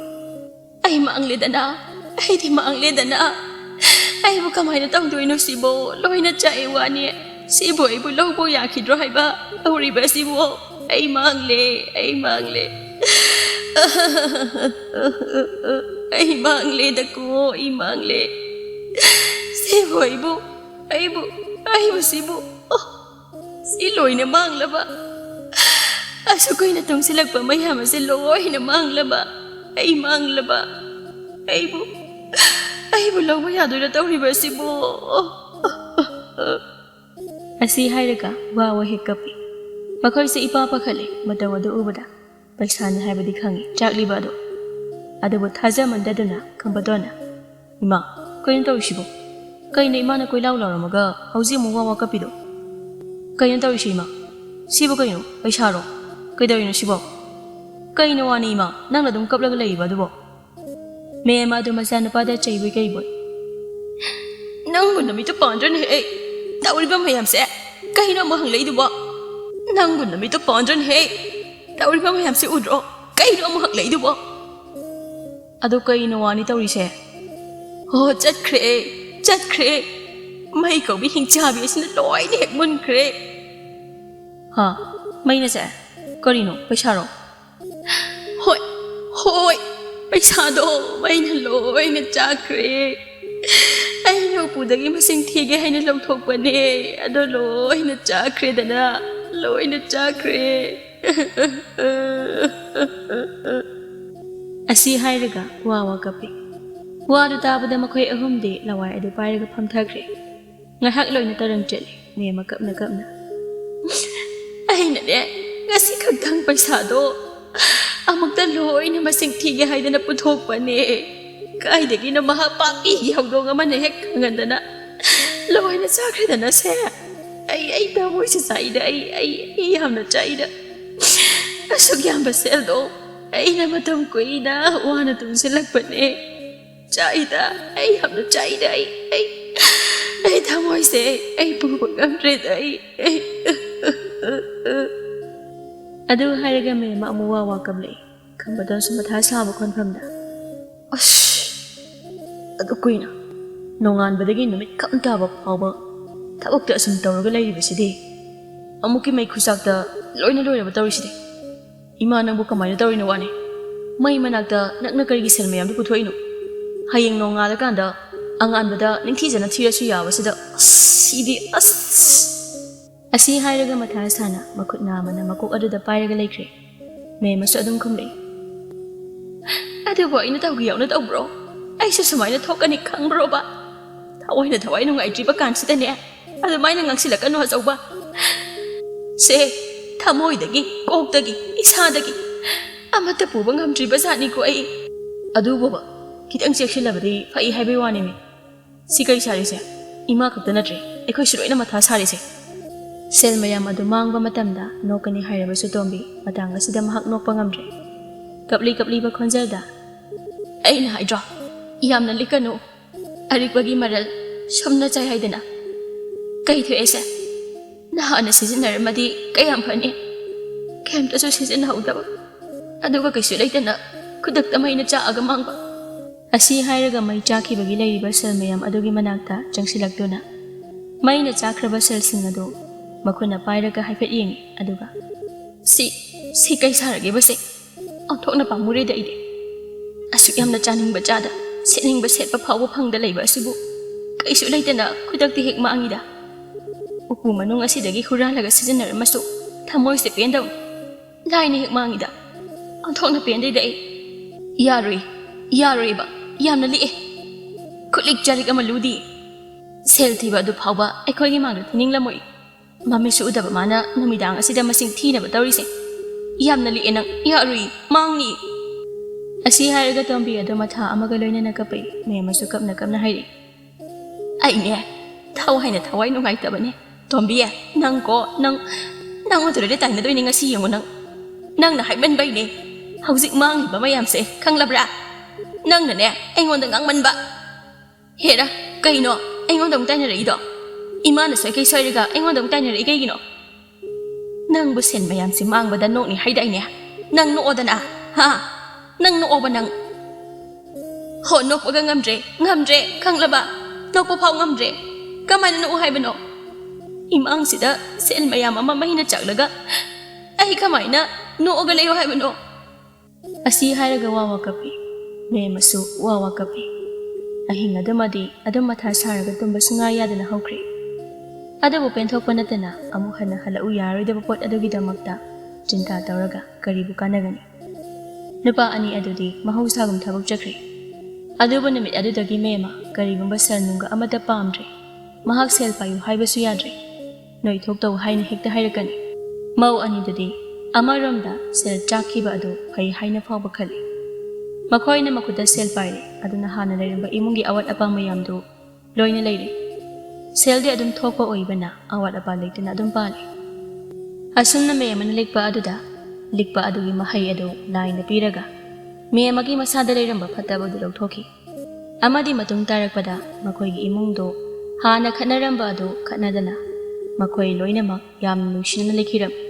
ꯑꯩ ꯃꯥꯡꯂꯦꯗꯅ ꯑꯩꯕꯨ ꯀꯃꯥꯏꯅ ꯇꯧꯗꯣꯏꯅꯣ ꯁꯤꯕꯣ ꯂꯣꯏꯅ ꯆꯥꯛꯑꯦ ꯋꯥꯅꯤ ꯁꯤꯕꯨ ꯑꯩꯕꯨ ꯂꯧꯕ ꯌꯥꯈꯤꯗ꯭ꯔꯣ ꯍꯥꯏꯕ ꯇꯧꯔꯤꯕꯁꯤꯕꯨ ꯑꯩ ꯃꯥꯡꯂꯦ ꯑꯩ ꯃꯥꯡꯂꯦ ꯁꯤꯕꯨ ꯑꯩꯕꯨ ꯁꯤꯕꯨ ꯁꯤ ꯂꯣꯏꯅ ꯃꯥꯡꯂꯕ ꯑꯁꯨꯛ ꯀꯨꯏꯅ ꯇꯨꯡꯁꯤꯜꯂꯛꯄ ꯃꯌꯥꯝ ꯑꯁꯤ ꯂꯣꯏꯅ ꯃꯥꯡꯂꯕ ꯑꯩ ꯃꯥꯡꯂꯕ ꯑꯩꯕꯨ ꯂꯧꯕ ꯌꯥꯗꯣꯏꯔ ꯇꯧꯔꯤꯕꯁꯤꯕꯨ ꯑꯁꯤ ꯍꯥꯏꯔꯒ ꯋꯥ ꯍꯦꯛ ꯀꯞꯄꯤ ꯃꯈꯣꯏꯁꯦ ꯏꯄꯥ ꯄꯥꯈꯠꯂꯦ ꯃꯇꯧ ꯑꯗꯨ ꯎꯕꯗ ꯄꯩꯁꯥꯅꯤ ꯍꯥꯏꯕꯗꯤ ꯈꯪꯉꯤ ꯆꯥꯛꯂꯤꯕ ꯑꯗꯣ ꯑꯗꯨꯕꯨ ꯊꯥꯖꯃꯟꯗꯗꯨꯅ ꯈꯝꯕꯗꯣꯟꯅ ꯏꯃꯥ ꯀꯩꯅꯣ ꯇꯧꯔꯤꯁꯤꯕꯣ ꯀꯩꯅꯣ ꯏꯃꯥꯅ ꯀꯣꯏꯂꯥꯎ ꯂꯥꯎꯔꯝꯃꯒ ꯍꯧꯖꯤꯛ ꯑꯃꯨꯛ ꯋꯥ ꯀꯞꯄꯤꯗꯣ ꯀꯩꯅꯣ ꯇꯧꯔꯤꯁꯤ ꯏꯃꯥ ꯁꯤꯕꯨ ꯀꯩꯅꯣ ꯄꯩꯁꯥꯔꯣ ꯀꯩꯗꯧꯔꯤꯅꯣ ꯁꯤꯕꯣ ꯀꯩꯅꯣ ꯋꯥꯅꯤ ꯏꯃꯥ ꯅꯪꯅ ꯑꯗꯨꯝ ꯀꯞꯂꯒ ꯂꯩꯔꯤꯕ ꯑꯗꯨꯕꯣ ꯃꯦꯝꯃ ꯑꯗꯨ ꯃꯆꯥꯅꯨꯄꯥꯗ ꯆꯩꯕꯣꯏ ꯀꯩꯕꯣꯏ ꯅꯪꯕꯨ ꯅꯨꯃꯤꯠꯇꯨ ꯄꯥꯟꯗ꯭ꯔꯅꯦꯍꯦ ꯇꯧꯔꯤꯕ ꯃꯌꯥꯝꯁꯦ ꯀꯩꯅꯣ ꯑꯃꯨꯛ ꯍꯪꯂꯛꯏꯗꯨꯕꯣ ꯅꯪꯕꯨ ꯅꯨꯃꯤꯠꯇꯨ ꯄꯥꯟꯗ꯭ꯔꯅꯦꯍꯦ ꯇꯧꯔꯤꯕ ꯃꯌꯥꯝꯁꯦ ꯎꯗ꯭ꯔꯣ ꯀꯩꯅꯣ ꯑꯃꯨꯛ ꯍꯪꯂꯛꯏꯗꯨꯕꯣ ꯑꯗꯨ ꯀꯩꯅꯣ ꯋꯥꯅꯤ ꯇꯧꯔꯤꯁꯦ ꯍꯣ ꯆꯠꯈ꯭ꯔꯦ ꯃꯩ ꯀꯧꯕꯤ ꯍꯤꯡꯆꯥꯕꯤ ꯑꯁꯤꯅ ꯂꯣꯏꯅ ꯍꯦꯛ ꯃꯨꯟꯈ꯭ꯔꯦ ꯍꯥ ꯃꯩꯅꯁꯦ ꯀꯔꯤꯅꯣ ꯄꯩꯁꯥꯔꯣ ꯍꯣꯏ ꯄꯩꯁꯥꯗꯣ ꯃꯩꯅ ꯂꯣꯏꯅ ꯆꯥꯈ꯭ꯔꯦ ꯑꯩꯅ ꯎꯄꯨꯗꯒꯤ ꯃꯁꯤꯡ ꯊꯤꯒꯦ ꯍꯥꯏꯅ ꯂꯧꯊꯣꯛꯄꯅꯦ ꯑꯗꯣ ꯂꯣꯏꯅ ꯆꯥꯈ꯭ꯔꯦꯗꯅ ꯂꯣꯏꯅ ꯆꯥꯈ꯭ꯔꯦ ꯑꯁꯤ ꯍꯥꯏꯔꯒ ꯋꯥ ꯀꯞꯄꯤ ꯋꯥꯗꯨ ꯇꯥꯕꯗ ꯃꯈꯣꯏ ꯑꯍꯨꯝꯗꯤ ꯂꯋꯥꯏ ꯑꯗꯨ ꯄꯥꯏꯔꯒ ꯐꯝꯊꯈ꯭ꯔꯦ ꯉꯥꯏꯍꯥꯛ ꯂꯣꯏꯅ ꯇꯔꯪ ꯆꯠꯂꯤ ꯃꯦꯝꯃ ꯀꯞꯅ ꯑꯩꯅꯅꯦ ꯉꯁꯤ ꯈꯛꯇꯪ ꯄꯩꯁꯥꯗꯣ ꯑꯃꯨꯛꯇ ꯂꯣꯏꯅ ꯃꯁꯤꯡ ꯊꯤꯒꯦ ꯍꯥꯏꯗꯅ ꯄꯨꯊꯣꯛꯄꯅꯦ ꯀꯥꯏꯗꯒꯤꯅꯣ ꯃꯍꯥꯛꯄꯥꯛꯄꯤꯒꯤ ꯍꯧꯗꯣꯡ ꯑꯃꯅ ꯍꯦꯛ ꯈꯪꯍꯟꯗꯅ ꯂꯣꯏꯅ ꯆꯥꯈ꯭ꯔꯦꯗꯅ ꯁꯦ ꯑꯩ ꯊꯃꯣꯏꯁꯦ ꯆꯥꯛꯏꯗ ꯑꯩ ꯌꯥꯝꯅ ꯆꯥꯛꯏꯗ ꯑꯁꯨꯛ ꯌꯥꯝꯕ ꯁꯦꯜꯗꯣ ꯑꯩꯅ ꯃꯇꯝ ꯀꯨꯏꯅ ꯋꯥꯅ ꯇꯨꯡꯁꯤꯜꯂꯛꯄꯅꯦ ꯆꯥꯛꯏꯗ ꯑꯩ ꯌꯥꯝꯅ ꯆꯥꯛꯏꯗ ꯑꯩ ꯊꯃꯣꯏꯁꯦ ꯑꯩ ꯄꯨꯕ ꯉꯝꯗ꯭ꯔꯦꯗ ꯑꯩ ꯑꯗꯨ ꯍꯥꯏꯔꯒ ꯃꯦꯝ ꯑꯃꯨꯛ ꯋꯥ ꯀꯝꯂꯛꯏ ꯈꯪꯕꯗꯣꯟꯁꯨ ꯃꯊꯥ ꯁꯥꯕ ꯈꯣꯟꯐꯝꯗ ꯑꯁ ꯑꯗꯨ ꯀꯨꯏꯅ ꯅꯣꯡꯉꯥꯟꯕꯗꯒꯤ ꯅꯨꯃꯤꯠ ꯈꯝ ꯇꯥꯕ ꯐꯥꯎꯕ ꯊꯕꯛꯇ ꯑꯁꯨꯝ ꯇꯧꯔꯒ ꯂꯩꯔꯤꯕꯁꯤꯗꯤ ꯑꯃꯨꯛꯀꯤ ꯃꯩ ꯈꯨꯆꯥꯛꯇ ꯂꯣꯏꯅ ꯂꯣꯏꯔꯕ ꯇꯧꯔꯤꯁꯤꯗꯤ ꯏꯃꯥ ꯅꯪꯕꯨ ꯀꯃꯥꯏꯅ ꯇꯧꯔꯤꯅꯣ ꯋꯥꯅꯤ ꯃꯩ ꯃꯅꯥꯛꯇ ꯅꯛꯅ ꯀꯔꯤꯒꯤ ꯁꯦꯜ ꯃꯌꯥꯝꯗꯨ ꯄꯨꯊꯣꯛꯏꯅꯣ ꯍꯌꯦꯡ ꯅꯣꯡꯉꯥꯜꯂꯀꯥꯟꯗ ꯑꯉꯥꯟꯕꯗ ꯅꯤꯡꯊꯤꯖꯅ ꯊꯤꯔꯁꯨ ꯌꯥꯕꯁꯤꯗ ꯁꯤꯗꯤ ꯑꯁꯤ ꯍꯥꯏꯔꯒ ꯃꯊꯥ ꯁꯥꯅ ꯃꯈꯨꯠ ꯅꯥꯝꯃꯅ ꯃꯀꯣꯛ ꯑꯗꯨꯗ ꯄꯥꯏꯔꯒ ꯂꯩꯈ꯭ꯔꯦ ꯃꯦꯝꯃꯁꯨ ꯑꯗꯨꯝ ꯈꯨꯝꯂꯛꯏ ꯑꯗꯨꯕꯨ ꯑꯩꯅ ꯇꯧꯒꯦ ꯌꯥꯎꯅ ꯇꯧꯕ꯭ꯔꯣ ꯑꯩꯁꯨ ꯁꯨꯃꯥꯏꯅ ꯊꯣꯛꯀꯅꯤ ꯈꯪꯕ꯭ꯔꯣꯕ ꯊꯋꯥꯏ ꯅꯨꯡꯉꯥꯏꯇ꯭ꯔꯤꯕ ꯀꯥꯟꯁꯤꯗꯅꯦ ꯑꯗꯨꯃꯥꯏꯅ ꯉꯥꯡꯁꯤꯜꯂꯛꯀꯅꯨ ꯑꯆꯧꯕ ꯁꯦ ꯊꯃꯣꯏꯗꯒꯤ ꯀꯣꯛꯇꯒꯤ ꯏꯁꯥꯗꯒꯤ ꯑꯃꯠꯇ ꯄꯨꯕ ꯉꯝꯗ꯭ꯔꯤꯕ ꯖꯥꯠꯅꯤꯀꯣ ꯑꯩ ꯑꯗꯨꯕꯨꯕ ꯈꯤꯇꯪ ꯆꯦꯛꯁꯤꯜꯂꯕꯗꯤ ꯐꯩ ꯍꯥꯏꯕꯩ ꯋꯥꯅꯤꯃꯤ ꯁꯤ ꯀꯔꯤ ꯁꯥꯔꯤꯁꯦ ꯏꯃꯥ ꯈꯛꯇ ꯅꯠꯇ꯭ꯔꯦ ꯑꯩꯈꯣꯏꯁꯨ ꯂꯣꯏꯅ ꯃꯊꯥ ꯁꯥꯔꯤꯁꯦ ꯁꯦꯜ ꯃꯌꯥꯝ ꯑꯗꯨ ꯃꯥꯡꯕ ꯃꯇꯝꯗ ꯅꯣꯛꯀꯅꯤ ꯍꯥꯏꯔꯕꯁꯨ ꯇꯣꯝꯕꯤ ꯃꯇꯥꯡ ꯑꯁꯤꯗ ꯃꯍꯥꯛ ꯅꯣꯛꯄ ꯉꯝꯗ꯭ꯔꯦ ꯀꯞꯂꯤꯕ ꯈꯣꯟꯖꯦꯜꯗ ꯑꯩꯅ ꯍꯥꯏꯗ꯭ꯔꯣ ꯌꯥꯝꯅ ꯂꯤꯛꯀꯅꯨ ꯑꯔꯤꯛꯄꯒꯤ ꯃꯔꯜ ꯁꯨꯝꯅ ꯆꯥꯏ ꯍꯥꯏꯗꯅ ꯀꯩ ꯊꯣꯛꯑꯦꯁꯦ ꯅꯍꯥꯟꯅ ꯁꯤꯖꯤꯟꯅꯔꯝꯃꯗꯤ ꯀꯌꯥꯝ ꯐꯅꯤ ꯀꯩꯝꯇꯁꯨ ꯁꯤꯖꯤꯟꯅꯍꯧꯗꯕ ꯑꯗꯨꯒ ꯀꯩꯁꯨ ꯂꯩꯇꯅ ꯈꯨꯗꯛꯇ ꯃꯩꯅ ꯆꯥꯛꯑꯒ ꯃꯥꯡꯕ ꯑꯁꯤ ꯍꯥꯏꯔꯒ ꯃꯩ ꯆꯥꯛꯈꯤꯕꯒꯤ ꯂꯩꯔꯤꯕ ꯁꯦꯜ ꯃꯌꯥꯝ ꯑꯗꯨꯒꯤ ꯃꯅꯥꯛꯇ ꯆꯪꯁꯤꯜꯂꯛꯇꯨꯅ ꯃꯩꯅ ꯆꯥꯛꯈ꯭ꯔꯕ ꯁꯦꯜꯁꯤꯡ ꯑꯗꯨ ꯃꯈꯨꯠꯅ ꯄꯥꯏꯔꯒ ꯍꯥꯏꯐꯦꯠ ꯌꯦꯡꯉꯤ ꯑꯗꯨꯒ ꯁꯤ ꯀꯩ ꯁꯥꯔꯒꯦꯕꯁꯦ ꯑꯣꯟꯊꯣꯛꯅ ꯄꯥꯝꯃꯨꯔꯦꯗ ꯑꯩꯗꯤ ꯑꯁꯨꯛ ꯌꯥꯝꯅ ꯆꯥꯅꯤꯡꯕ ꯆꯥꯗ ꯁꯦꯠꯅꯤꯡꯕ ꯁꯦꯠꯄ ꯐꯥꯎꯕ ꯐꯪꯗ ꯂꯩꯕ ꯑꯁꯤꯕꯨ ꯀꯩꯁꯨ ꯂꯩꯇꯅ ꯈꯨꯗꯛꯇ ꯍꯦꯛ ꯃꯥꯡꯉꯤꯗ ꯎꯄꯨ ꯃꯅꯨꯡ ꯑꯁꯤꯗꯒꯤ ꯍꯨꯔꯥꯜꯂꯒ ꯁꯤꯖꯤꯟꯅꯔꯝꯃꯁꯨ ꯊꯃꯣꯏꯁꯦ ꯄꯦꯟꯗꯧꯅꯤ ꯂꯥꯏꯅ ꯍꯦꯛ ꯃꯥꯡꯉꯤꯗ ꯑꯣꯟꯊꯣꯛꯅ ꯄꯦꯟꯗꯩꯗ ꯑꯩ ꯌꯥꯔꯣꯏꯕ ꯌꯥꯝꯅ ꯂꯤꯛꯑꯦ ꯈꯨꯠꯂꯤꯛ ꯆꯥꯔꯤꯛ ꯑꯃ ꯂꯨꯗꯤ ꯁꯦꯜ ꯊꯤꯕ ꯑꯗꯨ ꯐꯥꯎꯕ ꯑꯩꯈꯣꯏꯒꯤ ꯃꯥꯡꯗ ꯊꯤꯅꯤꯡꯂꯝꯃꯣꯏ ꯃꯃꯤꯠꯁꯨ ꯎꯗꯕ ꯃꯥꯅ ꯅꯨꯃꯤꯗꯥꯡ ꯑꯁꯤꯗ ꯃꯁꯤꯡ ꯊꯤꯅꯕ ꯇꯧꯔꯤꯁꯦ ꯌꯥꯝꯅ ꯂꯤꯛꯑꯦ ꯅꯪ ꯌꯥꯔꯨꯏ ꯃꯥꯡꯅꯤ ꯑꯁꯤ ꯍꯥꯏꯔꯒ ꯇꯣꯝꯕꯤ ꯑꯗꯨ ꯃꯊꯥ ꯑꯃꯒ ꯂꯣꯏꯅꯅ ꯀꯞꯄꯤ ꯃꯦꯝꯃꯁꯨ ꯀꯞꯅ ꯍꯥꯏꯔꯤ ꯑꯩꯅꯦ ꯊꯋꯥꯏ ꯅꯨꯡꯉꯥꯏꯇꯕꯅꯦ ꯇꯣꯝꯕꯤ ꯅꯪ ꯑꯗꯨꯗ ꯇꯥꯏꯅꯗꯣꯏꯅꯦ ꯉꯁꯤ ꯌꯦꯡꯉꯨ ꯅꯪꯅ ꯍꯥꯏꯃꯟꯕꯩꯅꯦ ꯍꯧꯖꯤꯛ ꯃꯥꯡꯂꯤꯕ ꯃꯌꯥꯝꯁꯦ ꯈꯪꯂꯕ꯭ꯔꯥ ꯅꯪꯅꯅꯦ ꯑꯩꯉꯣꯟꯗ ꯉꯥꯡꯃꯟꯕ ꯍꯦꯔ ꯀꯩꯅꯣ ꯑꯩꯉꯣꯟꯗ ꯑꯃꯨꯛ ꯇꯥꯏꯅꯔꯛꯏꯗꯣ ꯏꯃꯥꯅ ꯁꯣꯏꯀꯩ ꯁꯣꯏꯔꯒ ꯑꯩꯉꯣꯟꯗ ꯑꯃꯨꯛ ꯇꯥꯏꯅꯔꯛꯏ ꯀꯩꯒꯤꯅꯣ ꯅꯪꯕꯨ ꯁꯦꯟ ꯃꯌꯥꯝꯁꯦ ꯃꯥꯡꯕꯗ ꯅꯣꯛꯅꯤ ꯍꯥꯏꯗꯥꯏꯅꯦ ꯅꯪ ꯅꯣꯛꯑꯣꯗꯅ ꯅꯪ ꯅꯣꯛꯑꯣꯕ ꯅꯪ ꯍꯣ ꯅꯣꯛꯄꯒ ꯉꯝꯗ꯭ꯔꯦ ꯈꯪꯂꯕ ꯅꯣꯛꯄ ꯐꯥꯎ ꯉꯝꯗ꯭ꯔꯦ ꯀꯃꯥꯏꯅ ꯅꯣꯛꯎ ꯍꯥꯏꯕꯅꯣ ꯏꯃꯥꯡꯁꯤꯗ ꯁꯦꯜ ꯃꯌꯥꯝ ꯑꯃ ꯃꯩꯅ ꯆꯥꯛꯂꯒ ꯑꯩ ꯀꯃꯥꯏꯅ ꯅꯣꯛꯑꯒ ꯂꯩꯌꯣ ꯍꯥꯏꯕꯅꯣ ꯑꯁꯤ ꯍꯥꯏꯔꯒ ꯋꯥ ꯀꯞꯄꯤ ꯃꯦꯝꯃꯁꯨ ꯋꯥ ꯀꯞꯄꯤ ꯑꯍꯤꯡ ꯑꯗꯨꯃꯗꯤ ꯑꯗꯨꯝ ꯃꯊꯥ ꯁꯥꯔꯒ ꯇꯨꯝꯕ ꯁꯨꯡꯌꯥ ꯌꯥꯗꯅ ꯍꯧꯈ꯭ꯔꯦ ꯑꯗꯨꯕꯨ ꯄꯦꯟꯊꯣꯛꯄ ꯅꯠꯇꯅ ꯑꯃꯨꯛ ꯍꯟꯅ ꯍꯜꯂꯛꯎ ꯌꯥꯔꯣꯏꯗꯕ ꯄꯣꯠ ꯑꯗꯨꯒꯤꯗꯃꯛꯇ ꯆꯤꯟꯇꯥ ꯇꯧꯔꯒ ꯀꯔꯤꯕꯨ ꯀꯥꯟꯅꯒꯅꯤ ꯅꯨꯄꯥ ꯑꯅꯤ ꯑꯗꯨꯗꯤ ꯃꯍꯧꯁꯥꯒꯨꯝ ꯊꯕꯛ ꯆꯠꯈ꯭ꯔꯦ ꯑꯗꯨꯕꯨ ꯅꯨꯃꯤꯠ ꯑꯗꯨꯗꯒꯤ ꯃꯦꯝꯃ ꯀꯔꯤꯒꯨꯝꯕ ꯁꯦꯜ ꯅꯨꯡꯒ ꯑꯃꯠꯇ ꯄꯥꯝꯗ꯭ꯔꯦ ꯃꯍꯥꯛ ꯁꯦꯜ ꯄꯥꯏꯌꯨ ꯍꯥꯏꯕꯁꯨ ꯌꯥꯗ꯭ꯔꯦ ꯅꯣꯏ ꯊꯣꯛꯇꯧ ꯍꯥꯏꯅ ꯍꯦꯛꯇ ꯍꯥꯏꯔꯛꯀꯅꯤ ꯃꯧ ꯑꯅꯤꯗꯨꯗꯤ ꯑꯃꯔꯣꯝꯗ ꯁꯦꯜ ꯆꯥꯛꯈꯤꯕ ꯑꯗꯨ ꯐꯩ ꯍꯥꯏꯅ ꯐꯥꯎꯕ ꯈꯜꯂꯤ ꯃꯈꯣꯏꯅ ꯃꯈꯨꯠꯇ ꯁꯦꯜ ꯄꯥꯏꯔꯦ ꯑꯗꯨꯅ ꯍꯥꯟꯅ ꯂꯩꯔꯝꯕ ꯏꯃꯨꯡꯒꯤ ꯑꯋꯥꯠ ꯑꯄꯥ ꯃꯌꯥꯝꯗꯨ ꯂꯣꯏꯅ ꯂꯩꯔꯦ ꯁꯦꯜꯗꯤ ꯑꯗꯨꯝ ꯊꯣꯛꯄ ꯑꯣꯏꯕꯅ ꯑꯋꯥꯠ ꯑꯄꯥ ꯂꯩꯇꯅ ꯑꯗꯨꯝ ꯄꯥꯜꯂꯤ ꯑꯁꯨꯝꯅ ꯃꯦꯝꯃꯅ ꯂꯤꯛꯄ ꯑꯗꯨꯒꯤ ꯃꯍꯩ ꯑꯗꯨ ꯂꯥꯏꯅ ꯄꯤꯔꯒ ꯃꯦꯝꯃꯒꯤ ꯃꯁꯥꯗ ꯂꯩꯔꯝꯕ ꯐꯠꯇꯕꯗꯨ ꯂꯧꯊꯣꯛꯈꯤ ꯑꯃꯗꯤ ꯃꯇꯨꯡ ꯇꯥꯔꯛꯄꯗ ꯃꯈꯣꯏꯒꯤ ꯏꯃꯨꯡꯗꯣ ꯍꯥꯟꯅ ꯈꯠꯅꯔꯝꯕ ꯑꯗꯨ ꯈꯠꯅꯗꯅ ꯃꯈꯣꯏ ꯂꯣꯏꯅꯃꯛ ꯌꯥꯝꯅ ꯅꯨꯡꯁꯤꯅꯅ ꯂꯩꯈꯤꯔꯝꯃꯤ